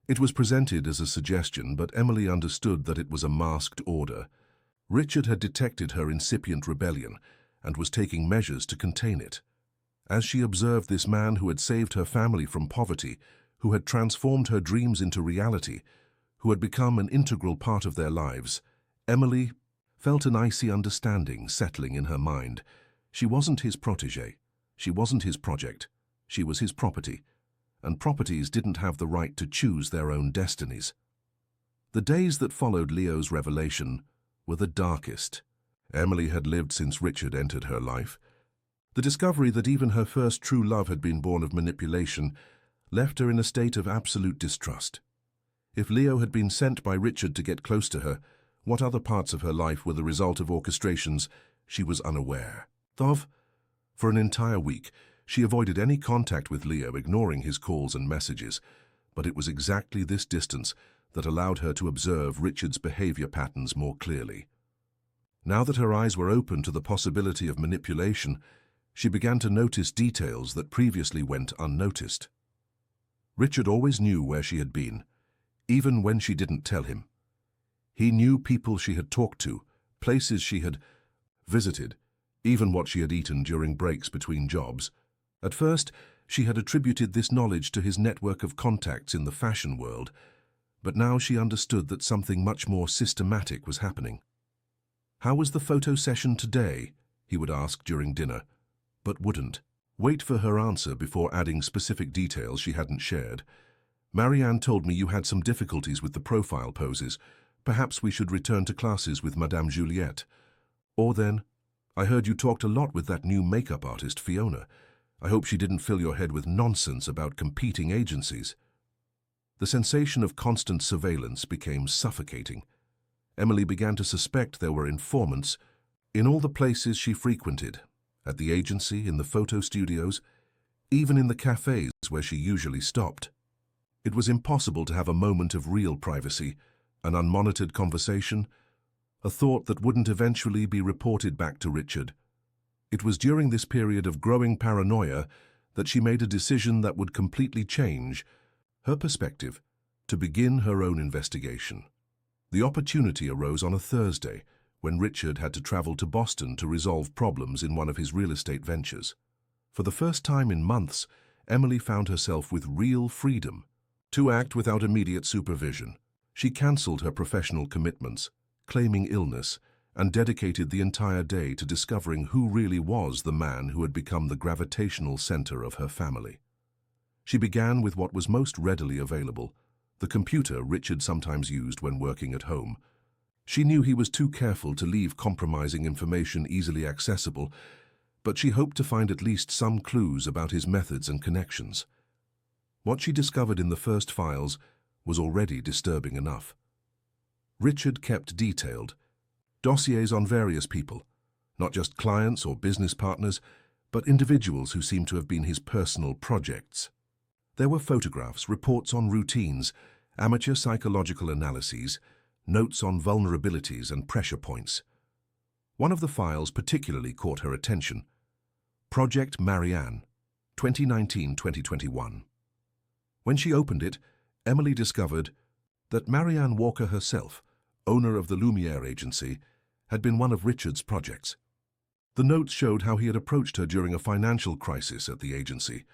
It was presented as a suggestion, but Emily understood that it was a masked order. Richard had detected her incipient rebellion and was taking measures to contain it. As she observed this man who had saved her family from poverty, who had transformed her dreams into reality, who had become an integral part of their lives, Emily felt an icy understanding settling in her mind. She wasn't his protégé. She wasn't his project. She was his property, and properties didn't have the right to choose their own destinies. The days that followed Leo's revelation were the darkest. Emily had lived since Richard entered her life. The discovery that even her first true love had been born of manipulation left her in a state of absolute distrust. If Leo had been sent by Richard to get close to her, what other parts of her life were the result of orchestrations she was unaware of? For an entire week, she avoided any contact with Leo, ignoring his calls and messages, but it was exactly this distance that allowed her to observe Richard's behavior patterns more clearly. Now that her eyes were open to the possibility of manipulation, she began to notice details that previously went unnoticed. Richard always knew where she had been, even when she didn't tell him. He knew people she had talked to, places she had visited, even what she had eaten during breaks between jobs. At first, she had attributed this knowledge to his network of contacts in the fashion world, but now she understood that something much more systematic was happening. "How was the photo session today?" he would ask during dinner, but wouldn't wait for her answer before adding specific details she hadn't shared. "Marianne told me you had some difficulties with the profile poses. Perhaps we should return to classes with Madame Juliette. Or then, I heard you talked a lot with that new makeup artist, Fiona. I hope she didn't fill your head with nonsense about competing agencies." The sensation of constant surveillance became suffocating. Emily began to suspect there were informants in all the places she frequented, at the agency, in the photo studios, even in the cafes where she usually stopped. It was impossible to have a moment of real privacy, an unmonitored conversation, a thought that wouldn't eventually be reported back to Richard. It was during this period of growing paranoia that she made a decision that would completely change her perspective, to begin her own investigation. The opportunity arose on a Thursday, when Richard had to travel to Boston to resolve problems in one of his real estate ventures. For the first time in months, Emily found herself with real freedom to act without immediate supervision. She cancelled her professional commitments, claiming illness, and dedicated the entire day to discovering who really was the man who had become the gravitational center of her family. She began with what was most readily available, the computer Richard sometimes used when working at home. She knew he was too careful to leave compromising information easily accessible, but she hoped to find at least some clues about his methods and connections. What she discovered in the first files was already disturbing enough. Richard kept detailed dossiers on various people, not just clients or business partners, but individuals who seemed to have been his personal projects. There were photographs, reports on routines, amateur psychological analyses, notes on vulnerabilities and pressure points. One of the files particularly caught her attention. Project Marianne, 2019-2021. When she opened it, Emily discovered that Marianne Walker herself, owner of the Lumiere agency, had been one of Richard's projects. The notes showed how he had approached her during a financial crisis at the agency,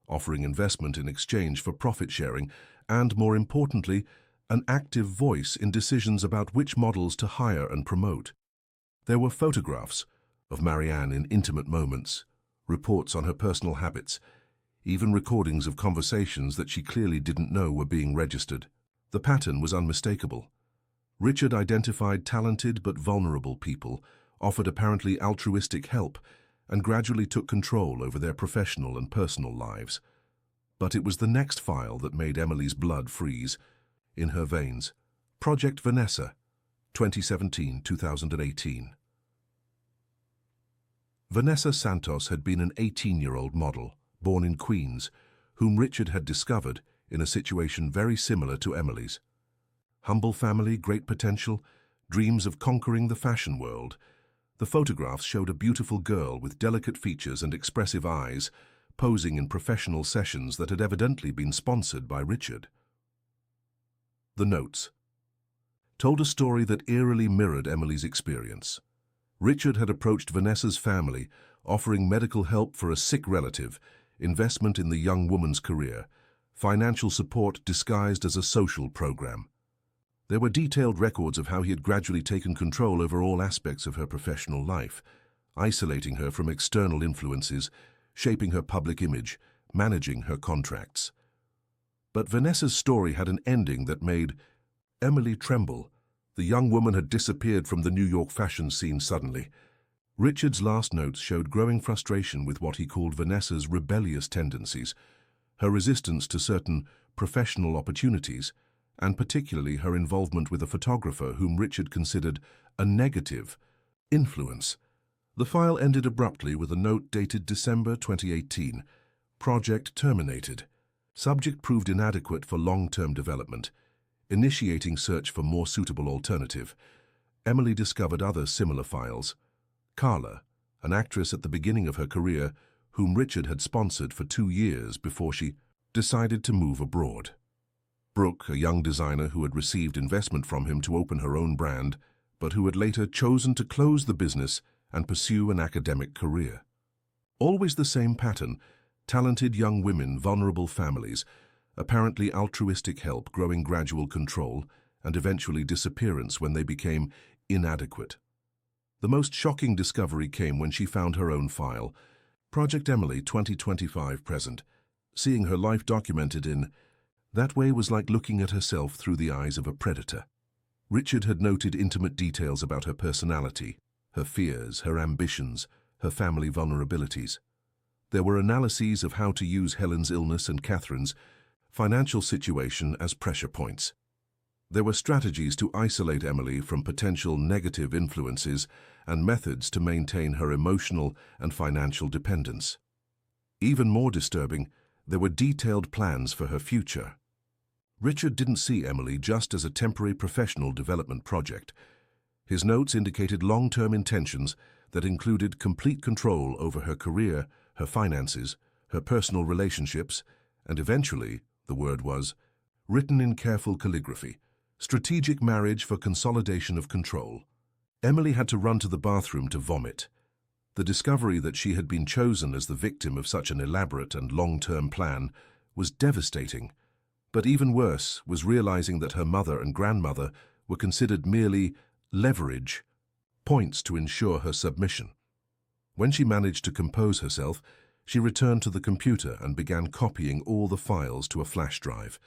offering investment in exchange for profit sharing and, more importantly, an active voice in decisions about which models to hire and promote. There were photographs of Marianne in intimate moments, reports on her personal habits, even recordings of conversations that she clearly didn't know were being registered. The pattern was unmistakable. Richard identified talented but vulnerable people, offered apparently altruistic help, and gradually took control over their professional and personal lives. But it was the next file that made Emily's blood freeze in her veins. Project Vanessa, 2017-2018. Vanessa Santos had been an 18-year-old model, born in Queens, whom Richard had discovered in a situation very similar to Emily's. Humble family, great potential, dreams of conquering the fashion world. The photographs showed a beautiful girl with delicate features and expressive eyes, posing in professional sessions that had evidently been sponsored by Richard. The notes told a story that eerily mirrored Emily's experience. Richard had approached Vanessa's family, offering medical help for a sick relative, investment in the young woman's career, financial support disguised as a social program. There were detailed records of how he had gradually taken control over all aspects of her professional life, isolating her from external influences, shaping her public image, managing her contracts. But Vanessa's story had an ending that made Emily tremble. The young woman had disappeared from the New York fashion scene suddenly. Richard's last notes showed growing frustration with what he called Vanessa's rebellious tendencies, her resistance to certain professional opportunities, and particularly her involvement with a photographer whom Richard considered a negative influence. The file ended abruptly with a note dated December 2018. Project terminated. Subject proved inadequate for long-term development. Initiating search for more suitable alternative. Emily discovered other similar files. Carla, an actress at the beginning of her career, whom Richard had sponsored for 2 years before she decided to move abroad. Brooke, a young designer who had received investment from him to open her own brand, but who had later chosen to close the business and pursue an academic career. Always the same pattern: talented young women, vulnerable families, apparently altruistic help, growing gradual control, and eventually disappearance when they became inadequate. The most shocking discovery came when she found her own file, Project Emily 2025 present. Seeing her life documented in that way was like looking at herself through the eyes of a predator. Richard had noted intimate details about her personality, her fears, her ambitions, her family vulnerabilities. There were analyses of how to use Helen's illness and Catherine's financial situation as pressure points. There were strategies to isolate Emily from potential negative influences and methods to maintain her emotional and financial dependence. Even more disturbing, there were detailed plans for her future. Richard didn't see Emily just as a temporary professional development project. His notes indicated long-term intentions that included complete control over her career, her finances, her personal relationships, and eventually, the word was, written in careful calligraphy, strategic marriage for consolidation of control. Emily had to run to the bathroom to vomit. The discovery that she had been chosen as the victim of such an elaborate and long-term plan was devastating. But even worse was realizing that her mother and grandmother were considered merely leverage points to ensure her submission. When she managed to compose herself, she returned to the computer and began copying all the files to a flash drive.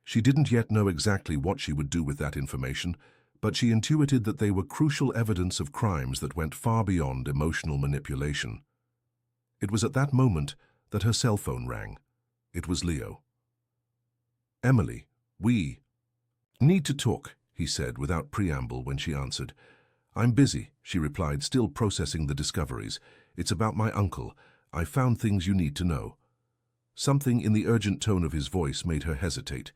She didn't yet know exactly what she would do with that information, but she intuited that they were crucial evidence of crimes that went far beyond emotional manipulation. It was at that moment that her cell phone rang. It was Leo. "Emily, we need to talk," he said without preamble when she answered. "I'm busy," she replied, still processing the discoveries. "It's about my uncle. I found things you need to know." Something in the urgent tone of his voice made her hesitate.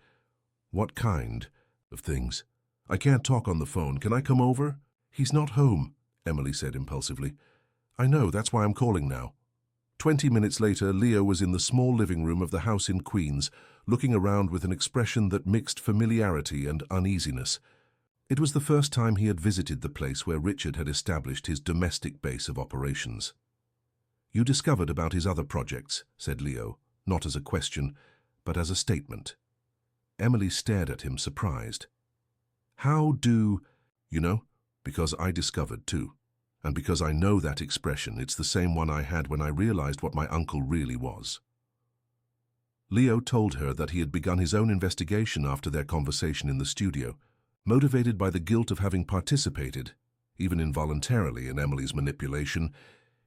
"What kind of things?" "I can't talk on the phone. Can I come over?" "He's not home," Emily said impulsively. "I know, that's why I'm calling now." 20 minutes later, Leo was in the small living room of the house in Queens, looking around with an expression that mixed familiarity and uneasiness. It was the first time he had visited the place where Richard had established his domestic base of operations. "You discovered about his other projects," said Leo, not as a question, but as a statement. Emily stared at him, surprised. How do... You know, because I discovered too. And because I know that expression, it's the same one I had when I realized what my uncle really was. Leo told her that he had begun his own investigation after their conversation in the studio, motivated by the guilt of having participated, even involuntarily, in Emily's manipulation.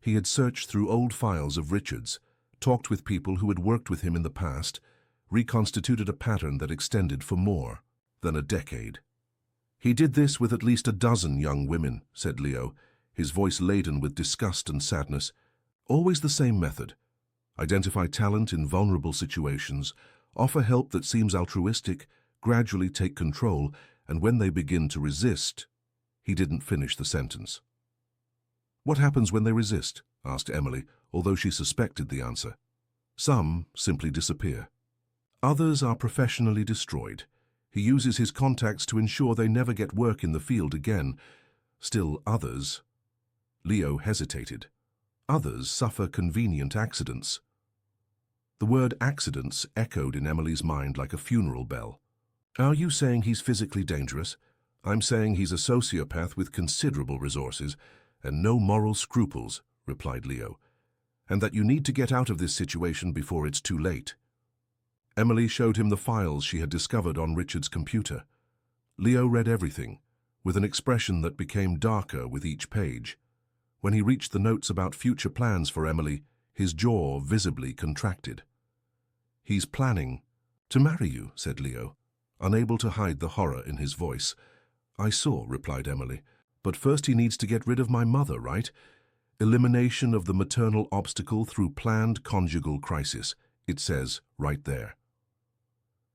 He had searched through old files of Richard's, talked with people who had worked with him in the past, reconstituted a pattern that extended for more than a decade. He did this with at least a dozen young women, said Leo, his voice laden with disgust and sadness. Always the same method. Identify talent in vulnerable situations, offer help that seems altruistic, gradually take control, and when they begin to resist... He didn't finish the sentence. What happens when they resist? Asked Emily, although she suspected the answer. Some simply disappear. Others are professionally destroyed. He uses his contacts to ensure they never get work in the field again. Still others... Leo hesitated. Others suffer convenient accidents. The word accidents echoed in Emily's mind like a funeral bell. Are you saying he's physically dangerous? I'm saying he's a sociopath with considerable resources and no moral scruples, replied Leo, and that you need to get out of this situation before it's too late. Emily showed him the files she had discovered on Richard's computer. Leo read everything, with an expression that became darker with each page. When he reached the notes about future plans for Emily, his jaw visibly contracted. He's planning to marry you, said Leo, unable to hide the horror in his voice. I saw, replied Emily, but first he needs to get rid of my mother, right? Elimination of the maternal obstacle through planned conjugal crisis, it says right there.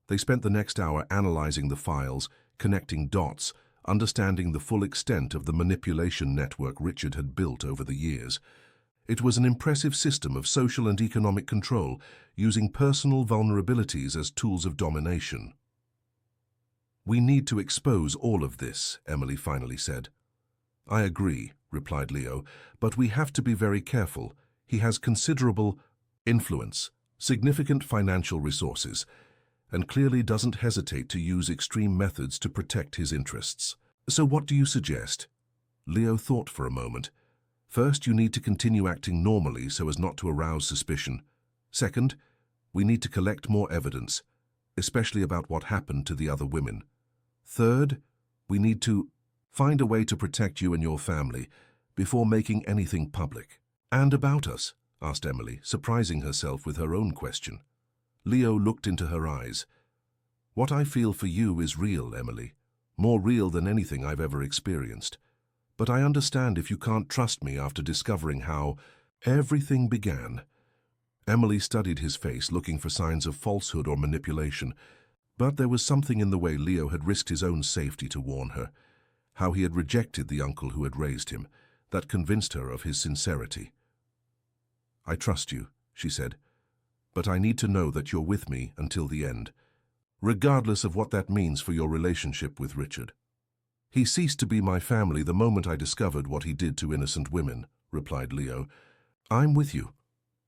They spent the next hour analyzing the files, connecting dots, understanding the full extent of the manipulation network Richard had built over the years. It was an impressive system of social and economic control, using personal vulnerabilities as tools of domination. We need to expose all of this, Emily finally said. I agree, replied Leo, but we have to be very careful. He has considerable influence, significant financial resources, and clearly doesn't hesitate to use extreme methods to protect his interests. So what do you suggest? Leo thought for a moment. First, you need to continue acting normally so as not to arouse suspicion. Second, we need to collect more evidence, especially about what happened to the other women. Third, we need to find a way to protect you and your family before making anything public. And about us? Asked Emily, surprising herself with her own question. Leo looked into her eyes. What I feel for you is real, Emily, more real than anything I've ever experienced. But I understand if you can't trust me after discovering how everything began. Emily studied his face, looking for signs of falsehood or manipulation. But there was something in the way Leo had risked his own safety to warn her, how he had rejected the uncle who had raised him, that convinced her of his sincerity. I trust you, she said, but I need to know that you're with me until the end, regardless of what that means for your relationship with Richard. He ceased to be my family the moment I discovered what he did to innocent women, replied Leo. I'm with you.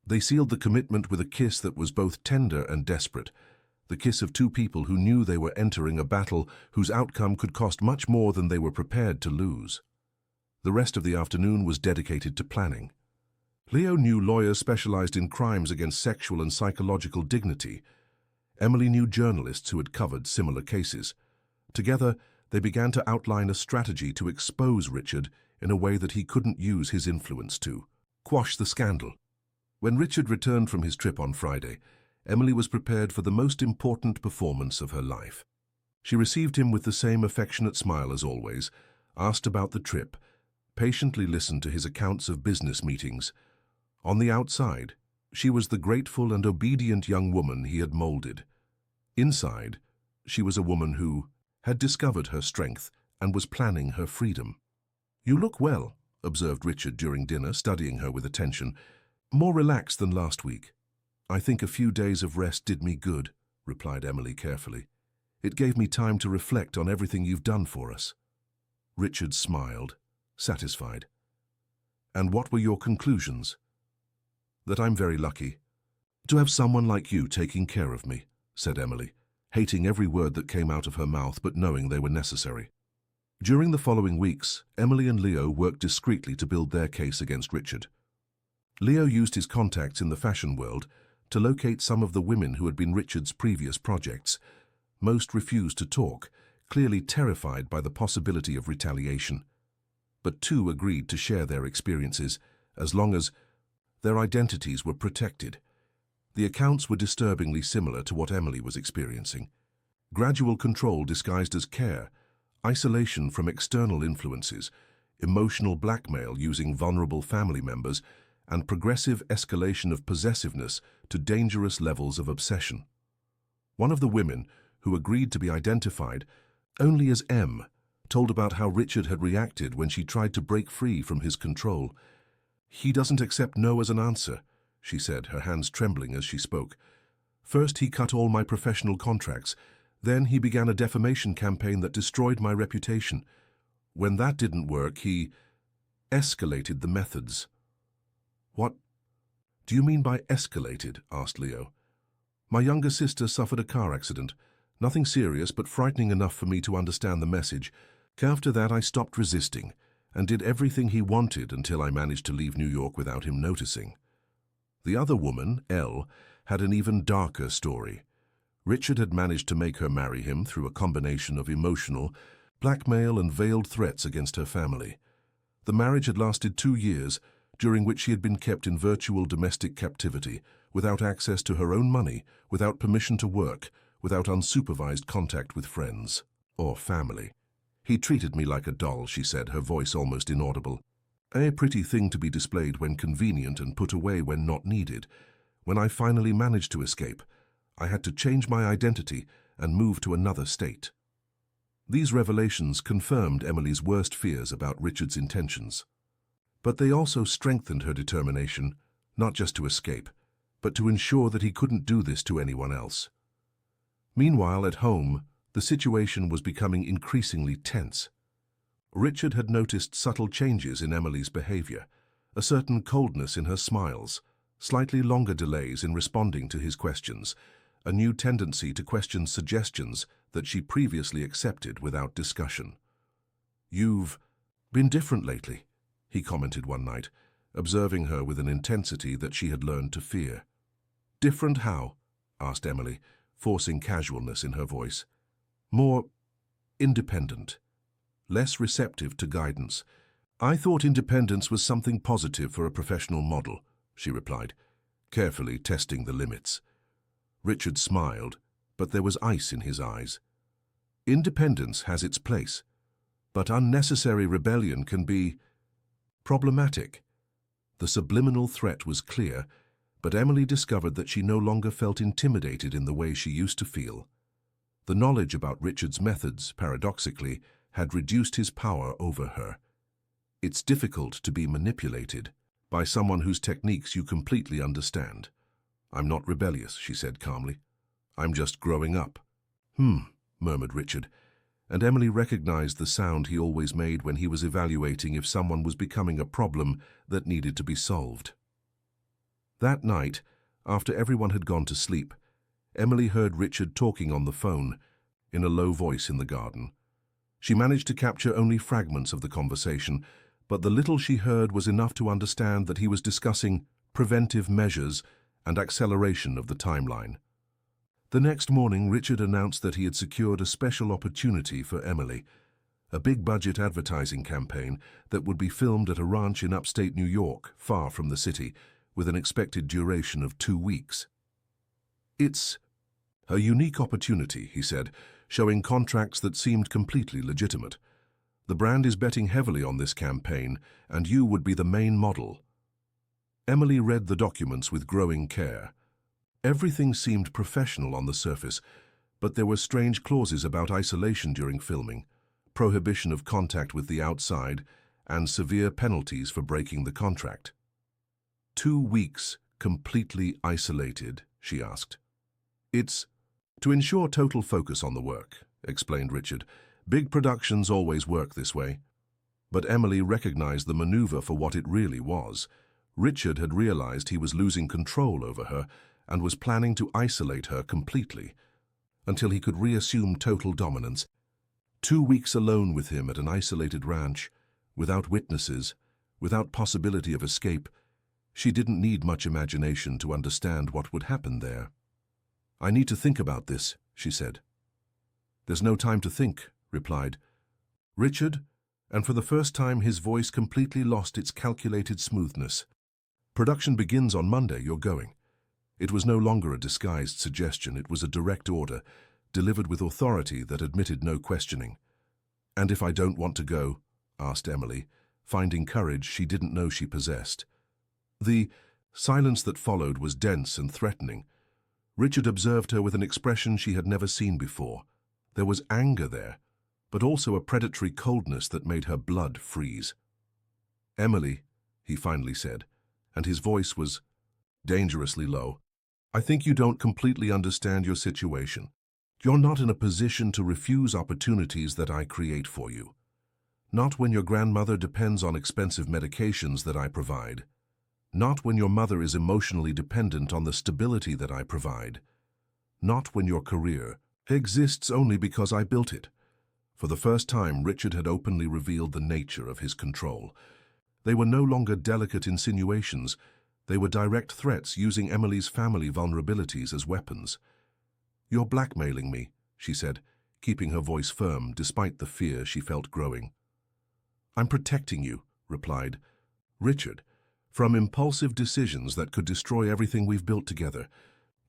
They sealed the commitment with a kiss that was both tender and desperate, the kiss of two people who knew they were entering a battle whose outcome could cost much more than they were prepared to lose. The rest of the afternoon was dedicated to planning. Leo knew lawyers specialized in crimes against sexual and psychological dignity. Emily knew journalists who had covered similar cases. Together, they began to outline a strategy to expose Richard in a way that he couldn't use his influence to quash the scandal. When Richard returned from his trip on Friday, Emily was prepared for the most important performance of her life. She received him with the same affectionate smile as always, asked about the trip, patiently listened to his accounts of business meetings. On the outside, she was the grateful and obedient young woman he had molded. Inside, she was a woman who had discovered her strength and was planning her freedom. You look well, observed Richard during dinner, studying her with attention. More relaxed than last week. I think a few days of rest did me good, replied Emily carefully. It gave me time to reflect on everything you've done for us. Richard smiled, satisfied. And what were your conclusions? That I'm very lucky to have someone like you taking care of me, said Emily. hating every word that came out of her mouth but knowing they were necessary. During the following weeks, Emily and Leo worked discreetly to build their case against Richard. Leo used his contacts in the fashion world to locate some of the women who had been Richard's previous projects. Most refused to talk, clearly terrified by the possibility of retaliation. But 2 agreed to share their experiences, as long as their identities were protected. The accounts were disturbingly similar to what Emily was experiencing. Gradual control disguised as care, isolation from external influences, emotional blackmail using vulnerable family members, and progressive escalation of possessiveness to dangerous levels of obsession. One of the women, who agreed to be identified only as M, told about how Richard had reacted when she tried to break free from his control. "He doesn't accept no as an answer," she said, her hands trembling as she spoke. "First he cut all my professional contracts. Then he began a defamation campaign that destroyed my reputation. When that didn't work, he escalated the methods." "What do you mean by escalated?" asked Leo. "My younger sister suffered a car accident. Nothing serious, but frightening enough for me to understand the message. After that, I stopped resisting and did everything he wanted until I managed to leave New York without him noticing." The other woman, L, had an even darker story. Richard had managed to make her marry him through a combination of emotional blackmail and veiled threats against her family. The marriage had lasted 2 years, during which she had been kept in virtual domestic captivity, without access to her own money, without permission to work, without unsupervised contact with friends or family. "He treated me like a doll," she said, her voice almost inaudible. "A pretty thing to be displayed when convenient and put away when not needed. When I finally managed to escape, I had to change my identity and move to another state." These revelations confirmed Emily's worst fears about Richard's intentions. But they also strengthened her determination, not just to escape, but to ensure that he couldn't do this to anyone else. Meanwhile, at home, the situation was becoming increasingly tense. Richard had noticed subtle changes in Emily's behavior, a certain coldness in her smiles, slightly longer delays in responding to his questions, a new tendency to question suggestions that she previously accepted without discussion. "You've been different lately," he commented one night, observing her with an intensity that she had learned to fear. "Different how?" asked Emily, forcing casualness in her voice. "More independent, less receptive to guidance." "I thought independence was something positive for a professional model," she replied, carefully testing the limits. Richard smiled, but there was ice in his eyes. "Independence has its place, but unnecessary rebellion can be problematic." The subliminal threat was clear, but Emily discovered that she no longer felt intimidated in the way she used to feel. The knowledge about Richard's methods, paradoxically, had reduced his power over her. "It's difficult to be manipulated by someone whose techniques you completely understand." "I'm not rebellious," she said calmly. "I'm just growing up." Murmured Richard, and Emily recognized the sound he always made when he was evaluating if someone was becoming a problem that needed to be solved. That night, after everyone had gone to sleep, Emily heard Richard talking on the phone in a low voice in the garden. She managed to capture only fragments of the conversation, but the little she heard was enough to understand that he was discussing preventive measures and acceleration of the timeline. The next morning, Richard announced that he had secured a special opportunity for Emily, a big-budget advertising campaign that would be filmed at a ranch in upstate New York, far from the city, with an expected duration of 2 weeks. "It's a unique opportunity," he said, showing contracts that seemed completely legitimate. "The brand is betting heavily on this campaign, and you would be the main model." Emily read the documents with growing care. Everything seemed professional on the surface, but there were strange clauses about isolation during filming, prohibition of contact with the outside, and severe penalties for breaking the contract. 2 weeks completely isolated, she asked. "It's to ensure total focus on the work," explained Richard. "Big productions always work this way." But Emily recognized the maneuver for what it really was. Richard had realized he was losing control over her and was planning to isolate her completely. until he could reassume total dominance. 2 weeks alone with him at an isolated ranch, without witnesses, without possibility of escape, she didn't need much imagination to understand what would happen there. "I need to think about this," she said. "There's no time to think," replied Richard, and for the first time his voice completely lost its calculated smoothness. "Production begins on Monday, you're going." It was no longer a disguised suggestion, it was a direct order, delivered with authority that admitted no questioning. "And if I don't want to go?" asked Emily, finding courage she didn't know she possessed. The silence that followed was dense and threatening. Richard observed her with an expression she had never seen before. There was anger there, but also a predatory coldness that made her blood freeze. "Emily," he finally said, and his voice was dangerously low, "I think you don't completely understand your situation. You're not in a position to refuse opportunities that I create for you. Not when your grandmother depends on expensive medications that I provide. Not when your mother is emotionally dependent on the stability that I provide. Not when your career exists only because I built it." For the first time, Richard had openly revealed the nature of his control. They were no longer delicate insinuations. They were direct threats using Emily's family vulnerabilities as weapons. "You're blackmailing me," she said, keeping her voice firm despite the fear she felt growing. "I'm protecting you," replied Richard, "from impulsive decisions that could destroy everything we've built together."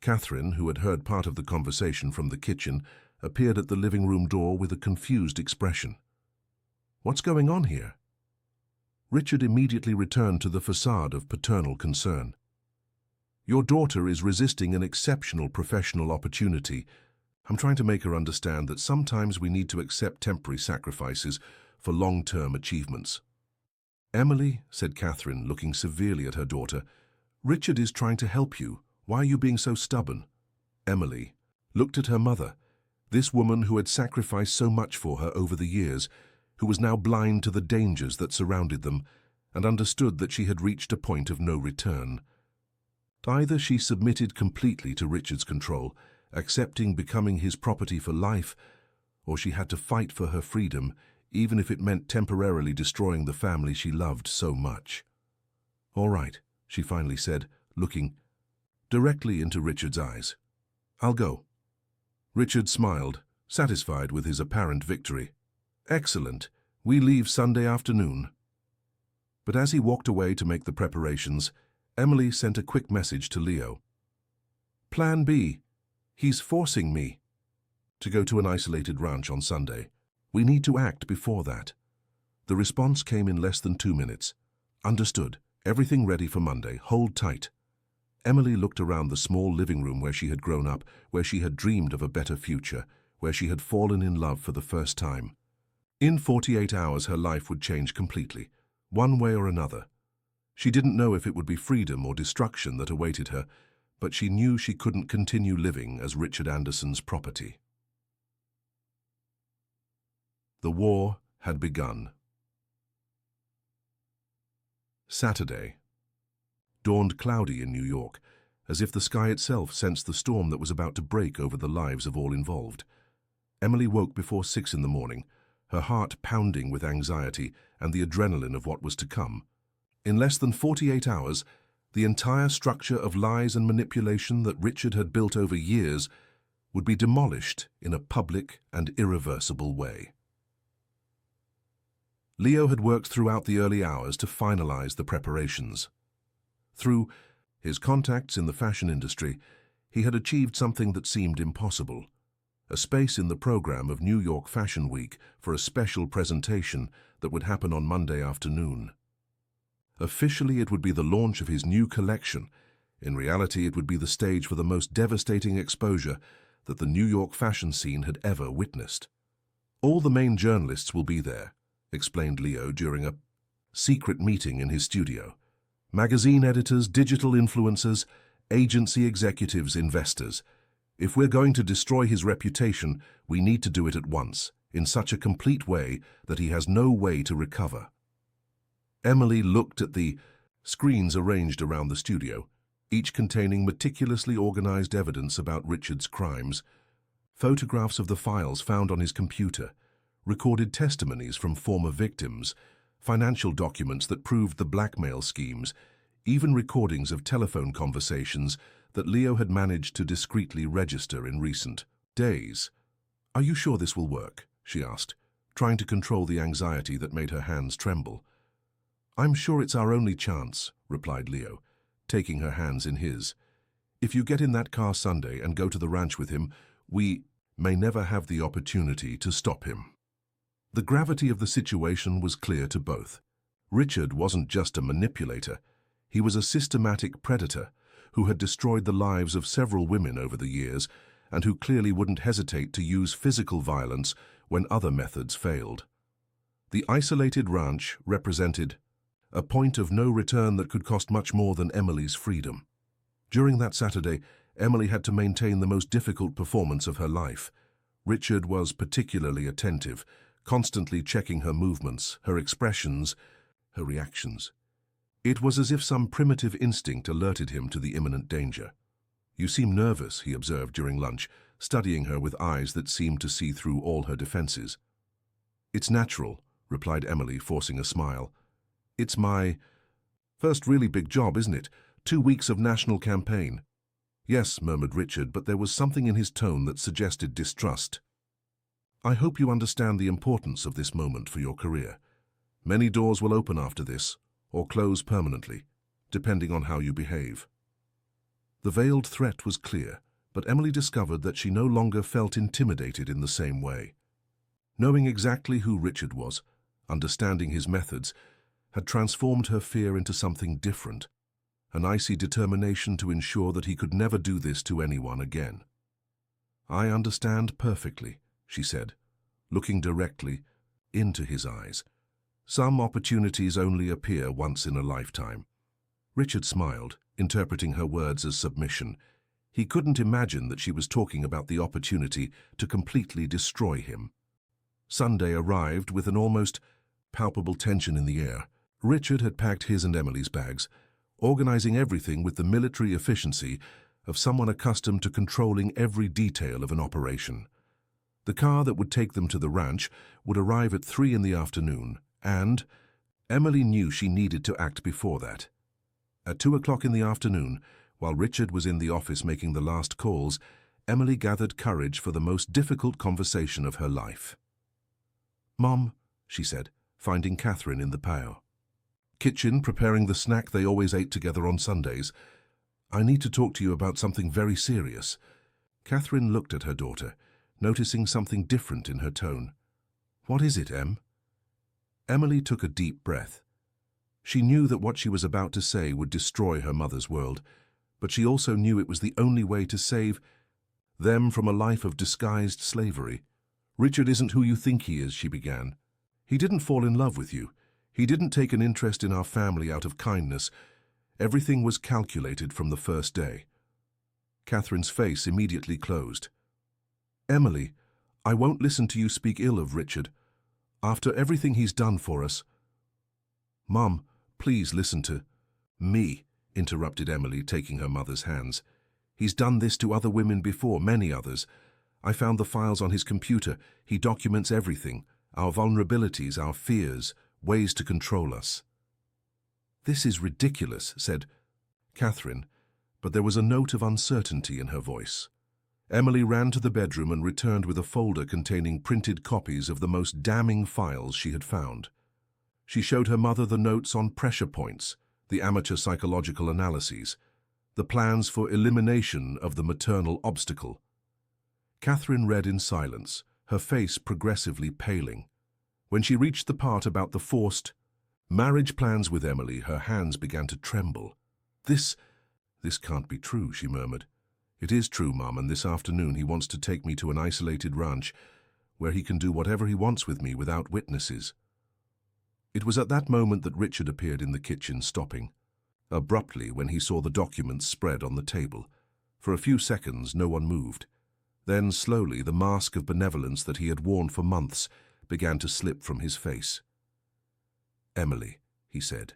Catherine, who had heard part of the conversation from the kitchen, appeared at the living room door with a confused expression. "What's going on here?" Richard immediately returned to the facade of paternal concern. "Your daughter is resisting an exceptional professional opportunity. I'm trying to make her understand that sometimes we need to accept temporary sacrifices for long-term achievements." "Emily," said Catherine, looking severely at her daughter, "Richard is trying to help you. Why are you being so stubborn?" Emily looked at her mother, this woman who had sacrificed so much for her over the years, who was now blind to the dangers that surrounded them, and understood that she had reached a point of no return. Either she submitted completely to Richard's control, accepting becoming his property for life, or she had to fight for her freedom, even if it meant temporarily destroying the family she loved so much. "All right," she finally said, looking directly into Richard's eyes. "I'll go." Richard smiled, satisfied with his apparent victory. "Excellent. We leave Sunday afternoon." But as he walked away to make the preparations, Emily sent a quick message to Leo. "Plan B. He's forcing me to go to an isolated ranch on Sunday. We need to act before that." The response came in less than 2 minutes. "Understood. Everything ready for Monday. Hold tight." Emily looked around the small living room where she had grown up, where she had dreamed of a better future, where she had fallen in love for the first time. In 48 hours her life would change completely, one way or another. She didn't know if it would be freedom or destruction that awaited her, but she knew she couldn't continue living as Richard Anderson's property. The war had begun. Saturday dawned cloudy in New York, as if the sky itself sensed the storm that was about to break over the lives of all involved. Emily woke before 6 in the morning, her heart pounding with anxiety and the adrenaline of what was to come. In less than 48 hours, the entire structure of lies and manipulation that Richard had built over years would be demolished in a public and irreversible way. Leo had worked throughout the early hours to finalize the preparations. Through his contacts in the fashion industry, he had achieved something that seemed impossible: a space in the program of New York Fashion Week for a special presentation that would happen on Monday afternoon. Officially, it would be the launch of his new collection. In reality, it would be the stage for the most devastating exposure that the New York fashion scene had ever witnessed. "All the main journalists will be there," explained Leo during a secret meeting in his studio. "Magazine editors, digital influencers, agency executives, investors. If we're going to destroy his reputation, we need to do it at once, in such a complete way that he has no way to recover." Emily looked at the screens arranged around the studio, each containing meticulously organized evidence about Richard's crimes. Photographs of the files found on his computer, recorded testimonies from former victims, financial documents that proved the blackmail schemes, even recordings of telephone conversations that Leo had managed to discreetly register in recent days. "Are you sure this will work?" she asked, trying to control the anxiety that made her hands tremble. "I'm sure it's our only chance," replied Leo, taking her hands in his. "If you get in that car Sunday and go to the ranch with him, we may never have the opportunity to stop him." The gravity of the situation was clear to both. Richard wasn't just a manipulator. He was a systematic predator who had destroyed the lives of several women over the years and who clearly wouldn't hesitate to use physical violence when other methods failed. The isolated ranch represented a point of no return that could cost much more than Emily's freedom. During that Saturday, Emily had to maintain the most difficult performance of her life. Richard was particularly attentive, constantly checking her movements, her expressions, her reactions. It was as if some primitive instinct alerted him to the imminent danger. "You seem nervous," he observed during lunch, studying her with eyes that seemed to see through all her defenses. "It's natural," replied Emily, forcing a smile. "It's my first really big job, isn't it? 2 weeks of national campaign." "Yes," murmured Richard, but there was something in his tone that suggested distrust. "I hope you understand the importance of this moment for your career. Many doors will open after this, or close permanently, depending on how you behave." The veiled threat was clear, but Emily discovered that she no longer felt intimidated in the same way. Knowing exactly who Richard was, understanding his methods, had transformed her fear into something different, an icy determination to ensure that he could never do this to anyone again. "I understand perfectly," she said, looking directly into his eyes. "Some opportunities only appear once in a lifetime." Richard smiled, interpreting her words as submission. He couldn't imagine that she was talking about the opportunity to completely destroy him. Sunday arrived with an almost palpable tension in the air. Richard had packed his and Emily's bags, organizing everything with the military efficiency of someone accustomed to controlling every detail of an operation. The car that would take them to the ranch would arrive at 3 in the afternoon, and Emily knew she needed to act before that. At 2 o'clock in the afternoon, while Richard was in the office making the last calls, Emily gathered courage for the most difficult conversation of her life. "Mom," she said, finding Catherine in the patio kitchen preparing the snack they always ate together on Sundays. "I need to talk to you about something very serious." Catherine looked at her daughter, noticing something different in her tone. "What is it, Em?" Emily took a deep breath. She knew that what she was about to say would destroy her mother's world, but she also knew it was the only way to save them from a life of disguised slavery. "Richard isn't who you think he is," she began. "He didn't fall in love with you. He didn't take an interest in our family out of kindness. Everything was calculated from the first day." Catherine's face immediately closed. "Emily, I won't listen to you speak ill of Richard. After everything he's done for us—" "Mom, please listen to me," interrupted Emily, taking her mother's hands. "He's done this to other women before, many others. I found the files on his computer. He documents everything, our vulnerabilities, our fears, ways to control us." "This is ridiculous," said Catherine, but there was a note of uncertainty in her voice. Emily ran to the bedroom and returned with a folder containing printed copies of the most damning files she had found. She showed her mother the notes on pressure points, the amateur psychological analyses, the plans for elimination of the maternal obstacle. Catherine read in silence, her face progressively paling. When she reached the part about the forced marriage plans with Emily, her hands began to tremble. This can't be true," she murmured. "It is true, Mum, and this afternoon he wants to take me to an isolated ranch where he can do whatever he wants with me without witnesses." It was at that moment that Richard appeared in the kitchen, stopping abruptly when he saw the documents spread on the table. For a few seconds, no one moved. Then, slowly, the mask of benevolence that he had worn for months began to slip from his face. "Emily," he said,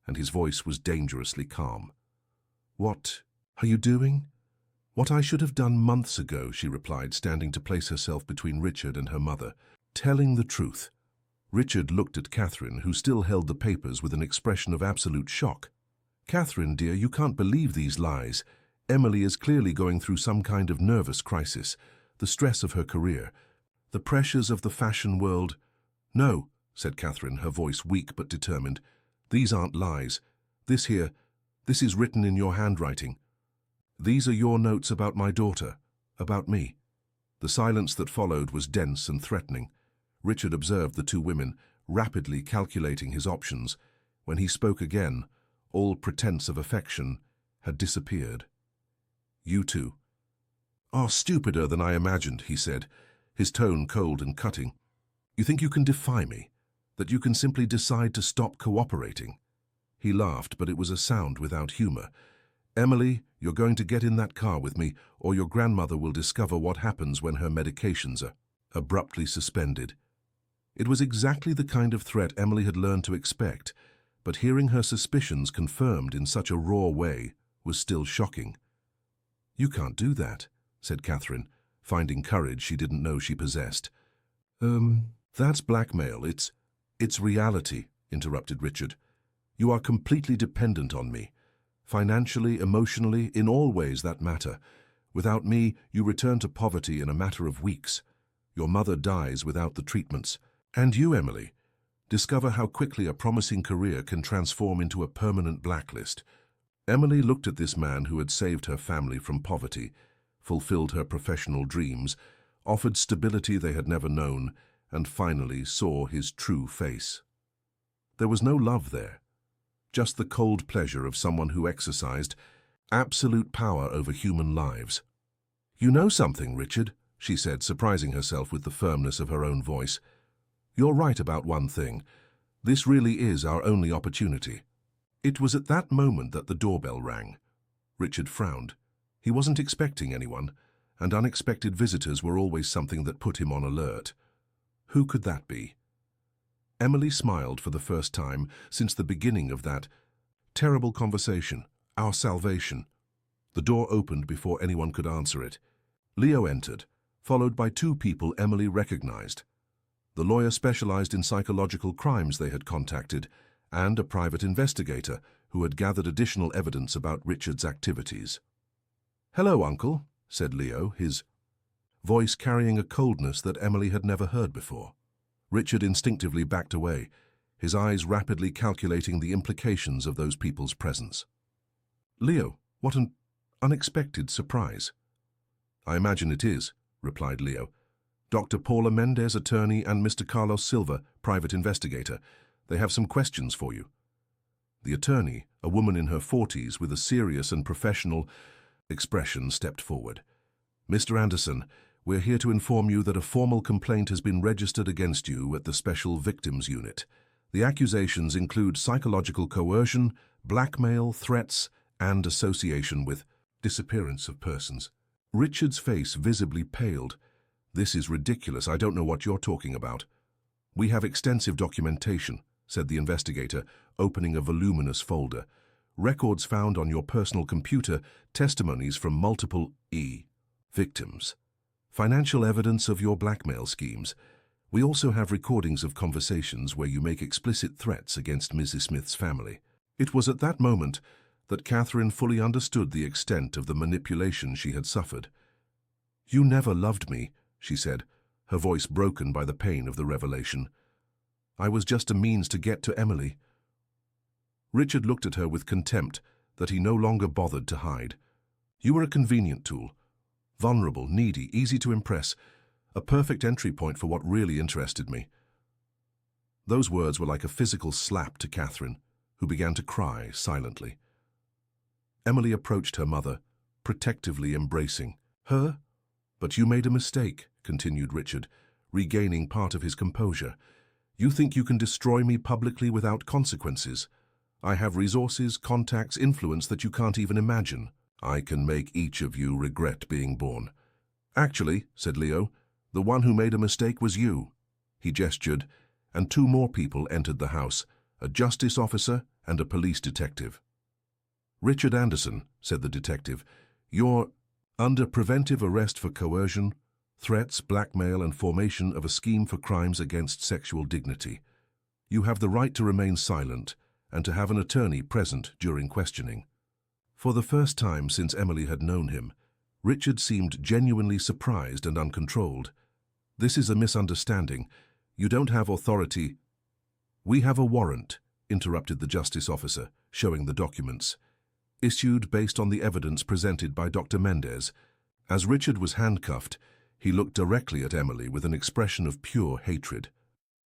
and his voice was dangerously calm. "What are you doing?" "What I should have done months ago," she replied, standing to place herself between Richard and her mother. "Telling the truth." Richard looked at Catherine, who still held the papers, with an expression of absolute shock. "Catherine, dear, you can't believe these lies. Emily is clearly going through some kind of nervous crisis, the stress of her career, the pressures of the fashion world." "No," said Catherine, her voice weak but determined. "These aren't lies. This is written in your handwriting. These are your notes about my daughter, about me." The silence that followed was dense and threatening. Richard observed the two women, rapidly calculating his options. When he spoke again, all pretense of affection had disappeared. "You two are stupider than I imagined," he said, his tone cold and cutting. "You think you can defy me, that you can simply decide to stop cooperating?" He laughed, but it was a sound without humor. "Emily, you're going to get in that car with me, or your grandmother will discover what happens when her medications are abruptly suspended." It was exactly the kind of threat Emily had learned to expect, but hearing her suspicions confirmed in such a raw way was still shocking. "You can't do that," said Catherine, finding courage she didn't know she possessed. That's blackmail. It's reality," interrupted Richard. "You are completely dependent on me. Financially, emotionally, in all ways that matter. Without me, you return to poverty in a matter of weeks. Your mother dies without the treatments. And you, Emily, discover how quickly a promising career can transform into a permanent blacklist." Emily looked at this man who had saved her family from poverty, fulfilled her professional dreams, offered stability they had never known, and finally saw his true face. There was no love there, just the cold pleasure of someone who exercised absolute power over human lives. "You know something, Richard," she said, surprising herself with the firmness of her own voice. "You're right about one thing. This really is our only opportunity." It was at that moment that the doorbell rang. Richard frowned. He wasn't expecting anyone, and unexpected visitors were always something that put him on alert. Who could that be? Emily smiled for the first time since the beginning of that terrible conversation, our salvation. The door opened before anyone could answer it. Leo entered, followed by two people Emily recognized. The lawyer specialized in psychological crimes they had contacted, and a private investigator who had gathered additional evidence about Richard's activities. "Hello, Uncle," said Leo, his voice carrying a coldness that Emily had never heard before. Richard instinctively backed away, his eyes rapidly calculating the implications of those people's presence. "Leo, what an unexpected surprise." "I imagine it is," replied Leo. "Dr. Paula Mendez, attorney, and Mr. Carlos Silva, private investigator. They have some questions for you." The attorney, a woman in her 40s with a serious and professional expression, stepped forward. "Mr. Anderson, we're here to inform you that a formal complaint has been registered against you at the Special Victims Unit. The accusations include psychological coercion, blackmail, threats, and association with disappearance of persons." Richard's face visibly paled. "This is ridiculous. I don't know what you're talking about." "We have extensive documentation," said the investigator, opening a voluminous folder. "Records found on your personal computer, testimonies from multiple victims. Financial evidence of your blackmail schemes. We also have recordings of conversations where you make explicit threats against Mrs. Smith's family." It was at that moment that Catherine fully understood the extent of the manipulation she had suffered. "You never loved me," she said, her voice broken by the pain of the revelation. "I was just a means to get to Emily." Richard looked at her with contempt that he no longer bothered to hide. "You were a convenient tool. Vulnerable, needy, easy to impress. A perfect entry point for what really interested me." Those words were like a physical slap to Catherine, who began to cry silently. Emily approached her mother, protectively embracing her. "But you made a mistake," continued Richard, regaining part of his composure. "You think you can destroy me publicly without consequences. I have resources, contacts, influence that you can't even imagine. I can make each of you regret being born." "Actually," said Leo, "the one who made a mistake was you." He gestured, and two more people entered the house, a justice officer and a police detective. "Richard Anderson," said the detective, "you're..." Under preventive arrest for coercion, threats, blackmail, and formation of a scheme for crimes against sexual dignity. You have the right to remain silent and to have an attorney present during questioning. For the first time since Emily had known him, Richard seemed genuinely surprised and uncontrolled. This is a misunderstanding. You don't have authority. We have a warrant, interrupted the justice officer, showing the documents. Issued based on the evidence presented by Dr. Mendez. As Richard was handcuffed, he looked directly at Emily with an expression of pure hatred.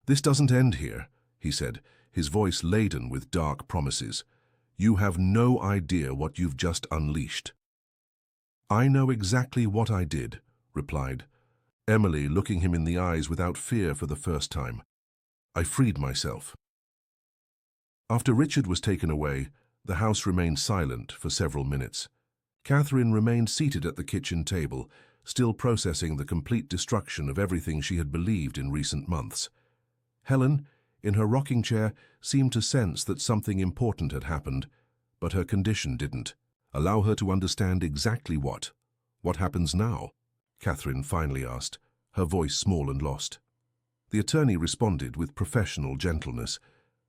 This doesn't end here, he said, his voice laden with dark promises. You have no idea what you've just unleashed. I know exactly what I did, replied Emily, looking him in the eyes without fear for the first time. I freed myself. After Richard was taken away, the house remained silent for several minutes. Catherine remained seated at the kitchen table, still processing the complete destruction of everything she had believed in recent months. Helen, in her rocking chair, seemed to sense that something important had happened, but her condition didn't allow her to understand exactly what. What happens now? Catherine finally asked, her voice small and lost. The attorney responded with professional gentleness.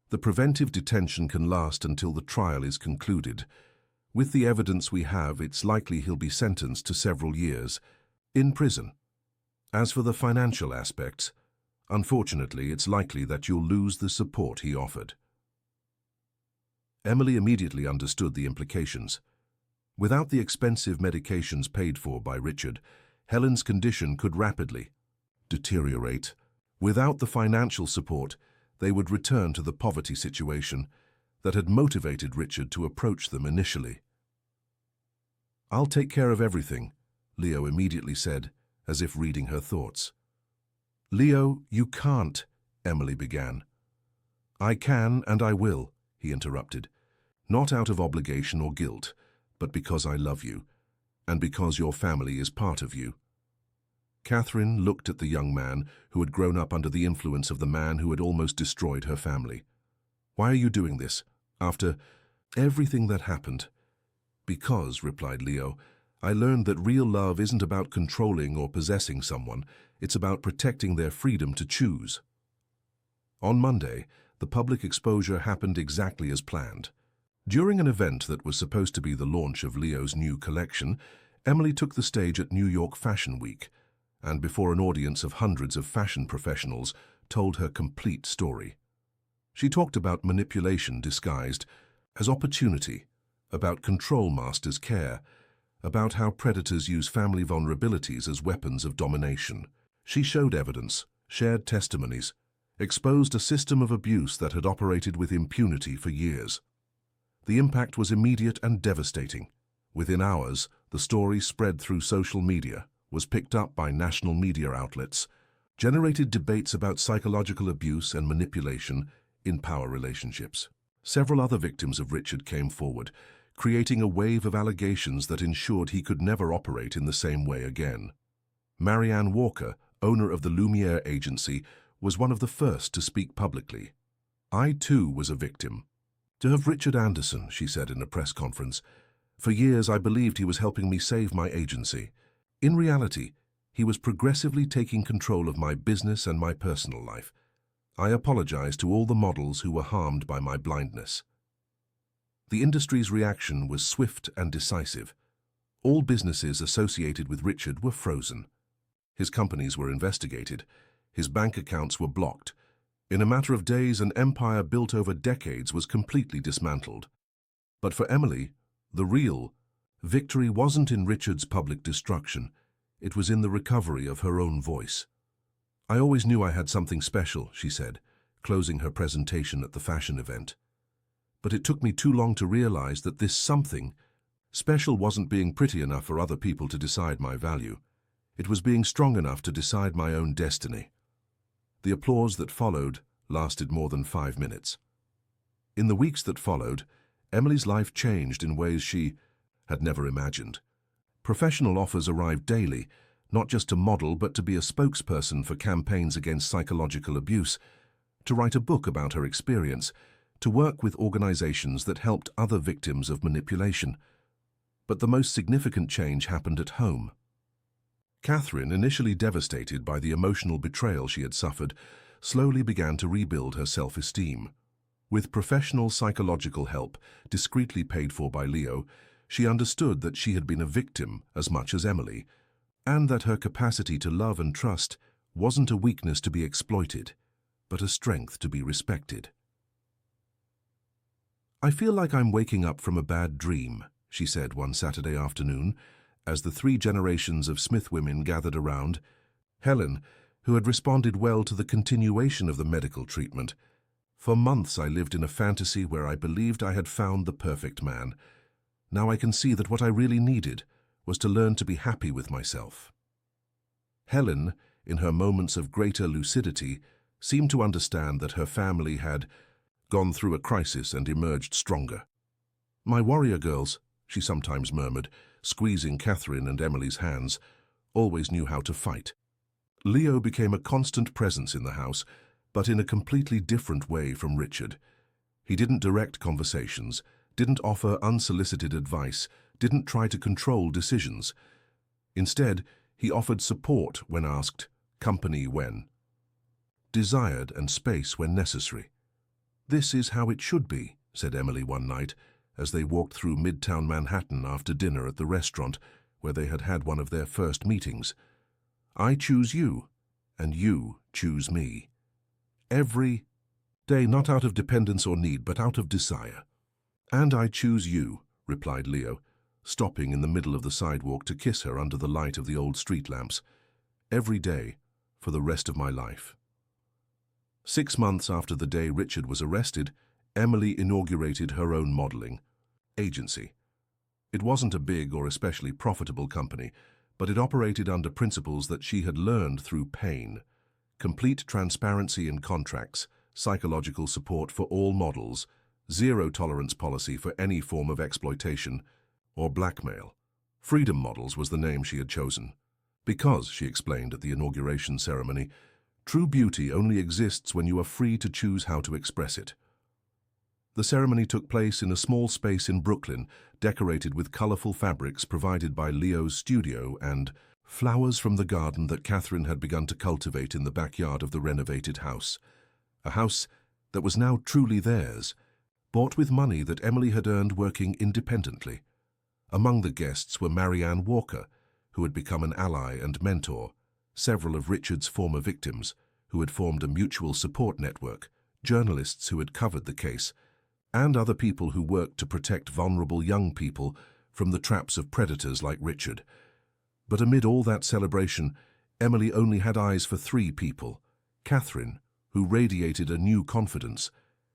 The preventive detention can last until the trial is concluded. With the evidence we have, it's likely he'll be sentenced to several years in prison. As for the financial aspects, unfortunately, it's likely that you'll lose the support he offered. Emily immediately understood the implications. Without the expensive medications paid for by Richard, Helen's condition could rapidly deteriorate. Without the financial support, they would return to the poverty situation that had motivated Richard to approach them initially. I'll take care of everything, Leo immediately said, as if reading her thoughts. Leo, you can't, Emily began. I can and I will, he interrupted, not out of obligation or guilt, but because I love you, and because your family is part of you. Catherine looked at the young man who had grown up under the influence of the man who had almost destroyed her family. Why are you doing this, after everything that happened? Because, replied Leo, I learned that real love isn't about controlling or possessing someone, it's about protecting their freedom to choose. On Monday, the public exposure happened exactly as planned. During an event that was supposed to be the launch of Leo's new collection, Emily took the stage at New York Fashion Week, and before an audience of hundreds of fashion professionals, told her complete story. She talked about manipulation disguised as opportunity, about control masters' care, about how predators use family vulnerabilities as weapons of domination. She showed evidence, shared testimonies, exposed a system of abuse that had operated with impunity for years. The impact was immediate and devastating. Within hours, the story spread through social media, was picked up by national media outlets, generated debates about psychological abuse and manipulation in power relationships. Several other victims of Richard came forward, creating a wave of allegations that ensured he could never operate in the same way again. Marianne Walker, owner of the Lumiere Agency, was one of the first to speak publicly. I too was a victim. Of Richard Anderson, she said in a press conference. For years I believed he was helping me save my agency. In reality, he was progressively taking control of my business and my personal life. I apologize to all the models who were harmed by my blindness. The industry's reaction was swift and decisive. All businesses associated with Richard were frozen. His companies were investigated. His bank accounts were blocked. In a matter of days, an empire built over decades was completely dismantled. But for Emily, the real victory wasn't in Richard's public destruction. It was in the recovery of her own voice. I always knew I had something special, she said, closing her presentation at the fashion event. But it took me too long to realize that this something special wasn't being pretty enough for other people to decide my value. It was being strong enough to decide my own destiny. The applause that followed lasted more than 5 minutes. In the weeks that followed, Emily's life changed in ways she had never imagined. Professional offers arrived daily, not just to model but to be a spokesperson for campaigns against psychological abuse, to write a book about her experience, to work with organizations that helped other victims of manipulation. But the most significant change happened at home. Catherine, initially devastated by the emotional betrayal she had suffered, slowly began to rebuild her self-esteem. With professional psychological help, discreetly paid for by Leo, she understood that she had been a victim as much as Emily, and that her capacity to love and trust wasn't a weakness to be exploited, but a strength to be respected. "I feel like I'm waking up from a bad dream," she said one Saturday afternoon, as the 3 generations of Smith women gathered around. Helen, who had responded well to the continuation of the medical treatment. "For months I lived in a fantasy where I believed I had found the perfect man. Now I can see that what I really needed was to learn to be happy with myself." Helen, in her moments of greater lucidity, seemed to understand that her family had gone through a crisis and emerged stronger. "My warrior girls," she sometimes murmured, squeezing Catherine and Emily's hands, always knew how to fight. Leo became a constant presence in the house, but in a completely different way from Richard. He didn't direct conversations, didn't offer unsolicited advice, didn't try to control decisions. Instead, he offered support when asked, company when desired, and space when necessary. "This is how it should be," said Emily one night, as they walked through Midtown Manhattan after dinner at the restaurant where they had had one of their first meetings. "I choose you, and you choose me. Every day, not out of dependence or need, but out of desire." "And I choose you," replied Leo, stopping in the middle of the sidewalk to kiss her under the light of the old street lamps. "Every day, for the rest of my life." 6 months after the day Richard was arrested, Emily inaugurated her own modeling agency. It wasn't a big or especially profitable company, but it operated under principles that she had learned through pain: complete transparency in contracts, psychological support for all models, zero-tolerance policy for any form of exploitation or blackmail. Freedom Models was the name she had chosen. Because, she explained at the inauguration ceremony, true beauty only exists when you are free to choose how to express it. The ceremony took place in a small space in Brooklyn, decorated with colorful fabrics provided by Leo's studio and flowers from the garden that Catherine had begun to cultivate in the backyard of the renovated house. A house that was now truly theirs, bought with money that Emily had earned working independently. Among the guests were Marianne Walker, who had become an ally and mentor, several of Richard's former victims, who had formed a mutual support network, journalists who had covered the case, and other people who worked to protect vulnerable young people from the traps of predators like Richard. But amid all that celebration, Emily only had eyes for 3 people: Catherine, who radiated a new confidence;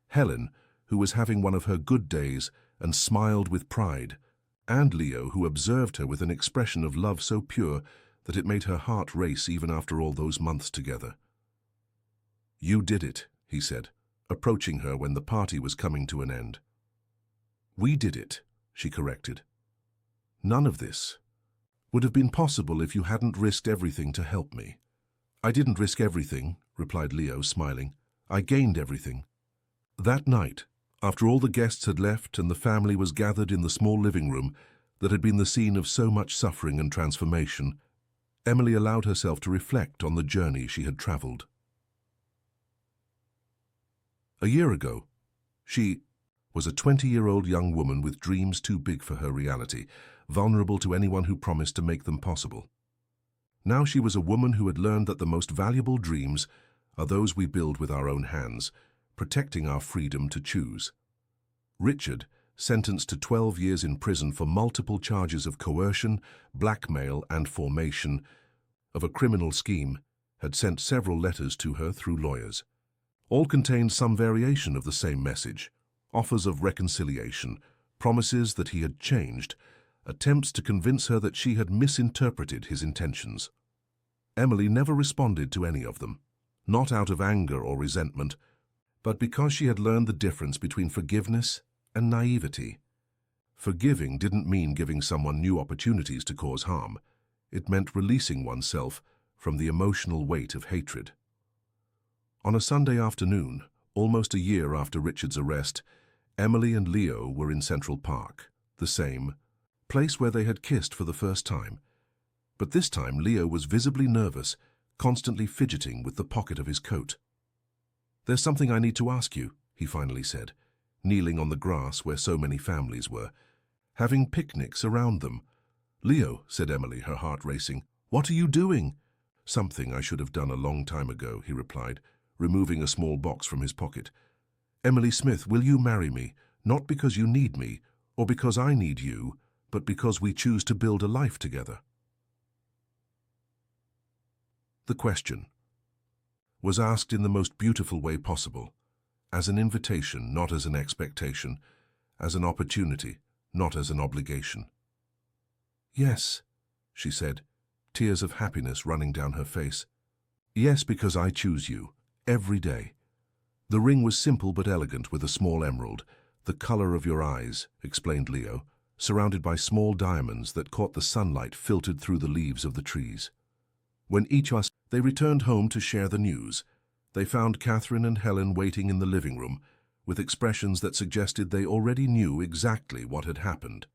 Helen, who was having one of her good days and smiled with pride; and Leo, who observed her with an expression of love so pure that it made her heart race even after all those months together. "You did it," he said, approaching her when the party was coming to an end. "We did it," she corrected. "None of this would have been possible if you hadn't risked everything to help me." "I didn't risk everything," replied Leo, smiling. "I gained everything." That night, after all the guests had left and the family was gathered in the small living room that had been the scene of so much suffering and transformation, Emily allowed herself to reflect on the journey she had traveled. A year ago, she was a 20-year-old young woman with dreams too big for her reality, vulnerable to anyone who promised to make them possible. Now she was a woman who had learned that the most valuable dreams are those we build with our own hands, protecting our freedom to choose. Richard, sentenced to 12 years in prison for multiple charges of coercion, blackmail, and formation of a criminal scheme, had sent several letters to her through lawyers. All contained some variation of the same message: offers of reconciliation, promises that he had changed, attempts to convince her that she had misinterpreted his intentions. Emily never responded to any of them, not out of anger or resentment, but because she had learned the difference between forgiveness and naivety. Forgiving didn't mean giving someone new opportunities to cause harm. It meant releasing oneself from the emotional weight of hatred. On a Sunday afternoon, almost a year after Richard's arrest, Emily and Leo were in Central Park, the same place where they had kissed for the first time. But this time Leo was visibly nervous, constantly fidgeting with the pocket of his coat. "There's something I need to ask you," he finally said, kneeling on the grass where so many families were, having picnics around them. "Leo," said Emily, her heart racing, "what are you doing?" "Something I should have done a long time ago," he replied, removing a small box from his pocket. "Emily Smith, will you marry me, not because you need me, or because I need you, but because we choose to build a life together?" The question was asked in the most beautiful way possible, as an invitation, not as an expectation, as an opportunity, not as an obligation. "Yes," she said, tears of happiness running down her face. "Yes, because I choose you, every day." The ring was simple but elegant, with a small emerald, "the color of your eyes," explained Leo, surrounded by small diamonds that caught the sunlight filtered through the leaves of the trees. When they returned home to share the news, they found Catherine and Helen waiting in the living room, with expressions that suggested they already knew exactly what had happened.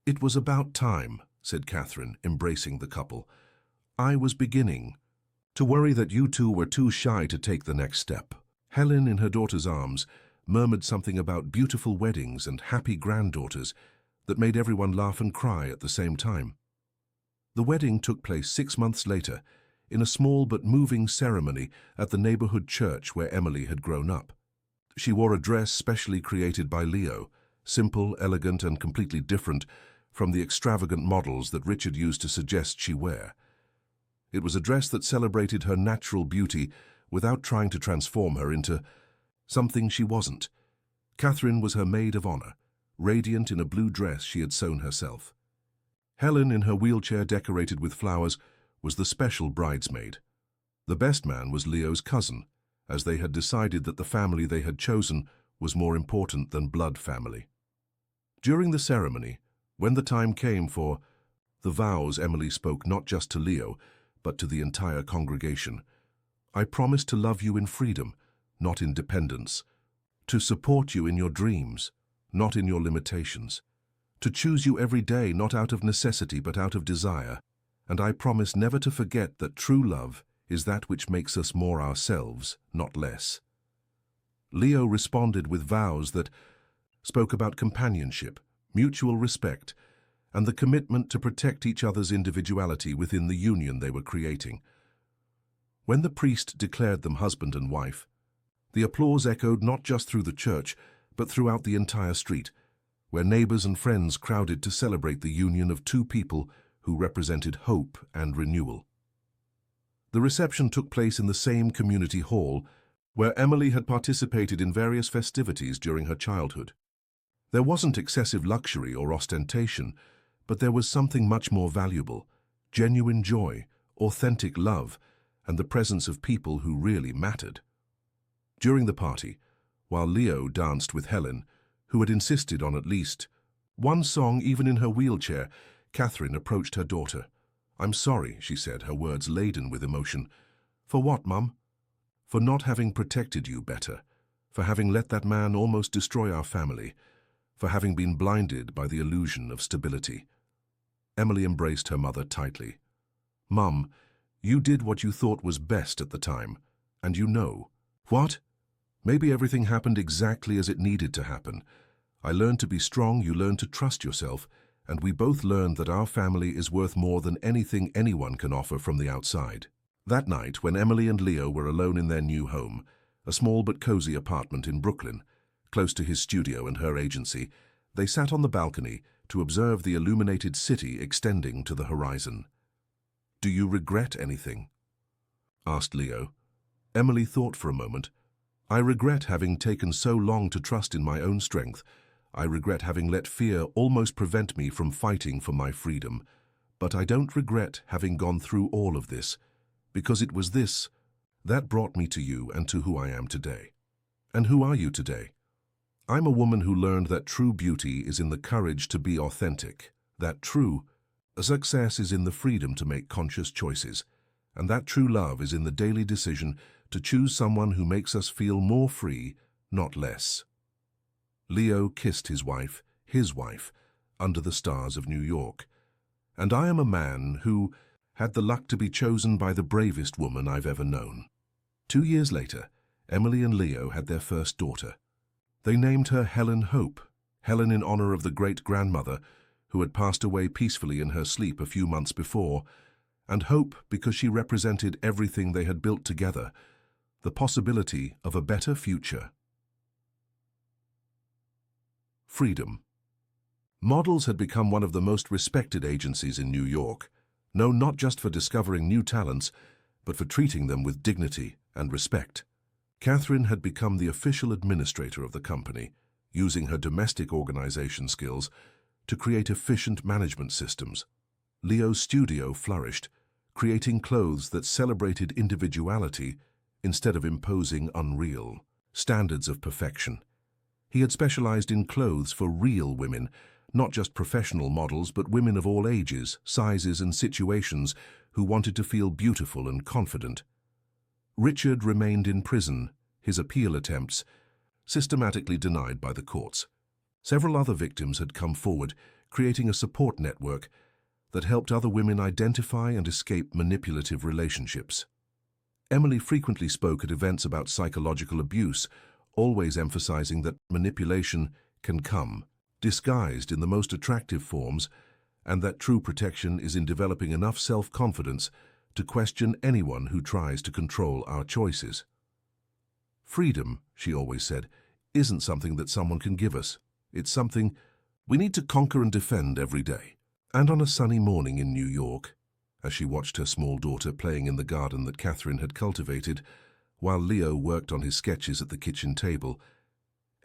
"It was about time," said Catherine, embracing the couple. "I was beginning to worry that you two were too shy to take the next step." Helen, in her daughter's arms, murmured something about beautiful weddings and happy granddaughters that made everyone laugh and cry at the same time. The wedding took place 6 months later, in a small but moving ceremony at the neighborhood church where Emily had grown up. She wore a dress specially created by Leo, simple, elegant, and completely different from the extravagant models that Richard used to suggest she wear. It was a dress that celebrated her natural beauty without trying to transform her into something she wasn't. Catherine was her maid of honor, radiant in a blue dress she had sewn herself. Helen, in her wheelchair decorated with flowers, was the special bridesmaid. The best man was Leo's cousin, as they had decided that the family they had chosen was more important than blood family. During the ceremony, when the time came for the vows, Emily spoke not just to Leo, but to the entire congregation. "I promise to love you in freedom, not in dependence, to support you in your dreams, not in your limitations, to choose you every day, not out of necessity, but out of desire. And I promise never to forget that true love is that which makes us more ourselves, not less." Leo responded with vows that spoke about companionship, mutual respect, and the commitment to protect each other's individuality within the union they were creating. When the priest declared them husband and wife, the applause echoed not just through the church, but throughout the entire street, where neighbors and friends crowded to celebrate the union of two people who represented hope and renewal. The reception took place in the same community hall where Emily had participated in various festivities during her childhood. There wasn't excessive luxury or ostentation, but there was something much more valuable: genuine joy, authentic love, and the presence of people who really mattered. During the party, while Leo danced with Helen, who had insisted on at least one song even in her wheelchair, Catherine approached her daughter. "I'm sorry," she said, her words laden with emotion. "For what, Mum?" "For not having protected you better, for having let that man almost destroy our family, for having been blinded by the illusion of stability." Emily embraced her mother tightly. "Mum, you did what you thought was best at the time, and you know." "What?" "Maybe everything happened exactly as it needed to happen. I learned to be strong, you learned to trust yourself, and we both learned that our family is worth more than anything anyone can offer from the outside." That night, when Emily and Leo were alone in their new home, a small but cozy apartment in Brooklyn, close to his studio and her agency, they sat on the balcony to observe the illuminated city extending to the horizon. "Do you regret anything?" asked Leo. Emily thought for a moment. "I regret having taken so long to trust in my own strength. I regret having let fear almost prevent me from fighting for my freedom. But I don't regret having gone through all of this, because it was this that brought me to you and to who I am today." "And who are you today?" "I'm a woman who learned that true beauty is in the courage to be authentic, that true success is in the freedom to make conscious choices, and that true love is in the daily decision to choose someone who makes us feel more free, not less." Leo kissed his wife, under the stars of New York. And I am a man who had the luck to be chosen by the bravest woman I've ever known. 2 years later, Emily and Leo had their first daughter. They named her Helen Hope, Helen in honor of the great-grandmother who had passed away peacefully in her sleep a few months before, and Hope because she represented everything they had built together, the possibility of a better future. Freedom. Models had become one of the most respected agencies in New York, known not just for discovering new talents, but for treating them with dignity and respect. Catherine had become the official administrator of the company, using her domestic organization skills to create efficient management systems. Leo's studio flourished, creating clothes that celebrated individuality instead of imposing unreal standards of perfection. He had specialized in clothes for real women, not just professional models, but women of all ages, sizes, and situations who wanted to feel beautiful and confident. Richard remained in prison, his appeal attempts systematically denied by the courts. Several other victims had come forward, creating a support network that helped other women identify and escape manipulative relationships. Emily frequently spoke at events about psychological abuse, always emphasizing that manipulation can come disguised in the most attractive forms, and that true protection is in developing enough self-confidence to question anyone who tries to control our choices. Freedom, she always said, isn't something that someone can give us. It's something we need to conquer and defend every day. And on a sunny morning in New York, as she watched her small daughter playing in the garden that Catherine had cultivated, while Leo worked on his sketches at the kitchen table,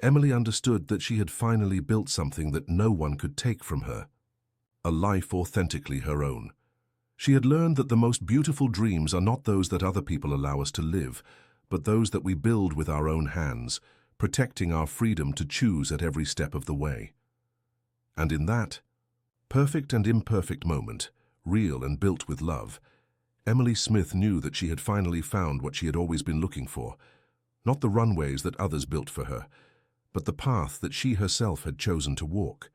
Emily understood that she had finally built something that no one could take from her, a life authentically her own. She had learned that the most beautiful dreams are not those that other people allow us to live, but those that we build with our own hands, protecting our freedom to choose at every step of the way. And in that perfect and imperfect moment, real and built with love, Emily Smith knew that she had finally found what she had always been looking for, not the runways that others built for her, but the path that she herself had chosen to walk.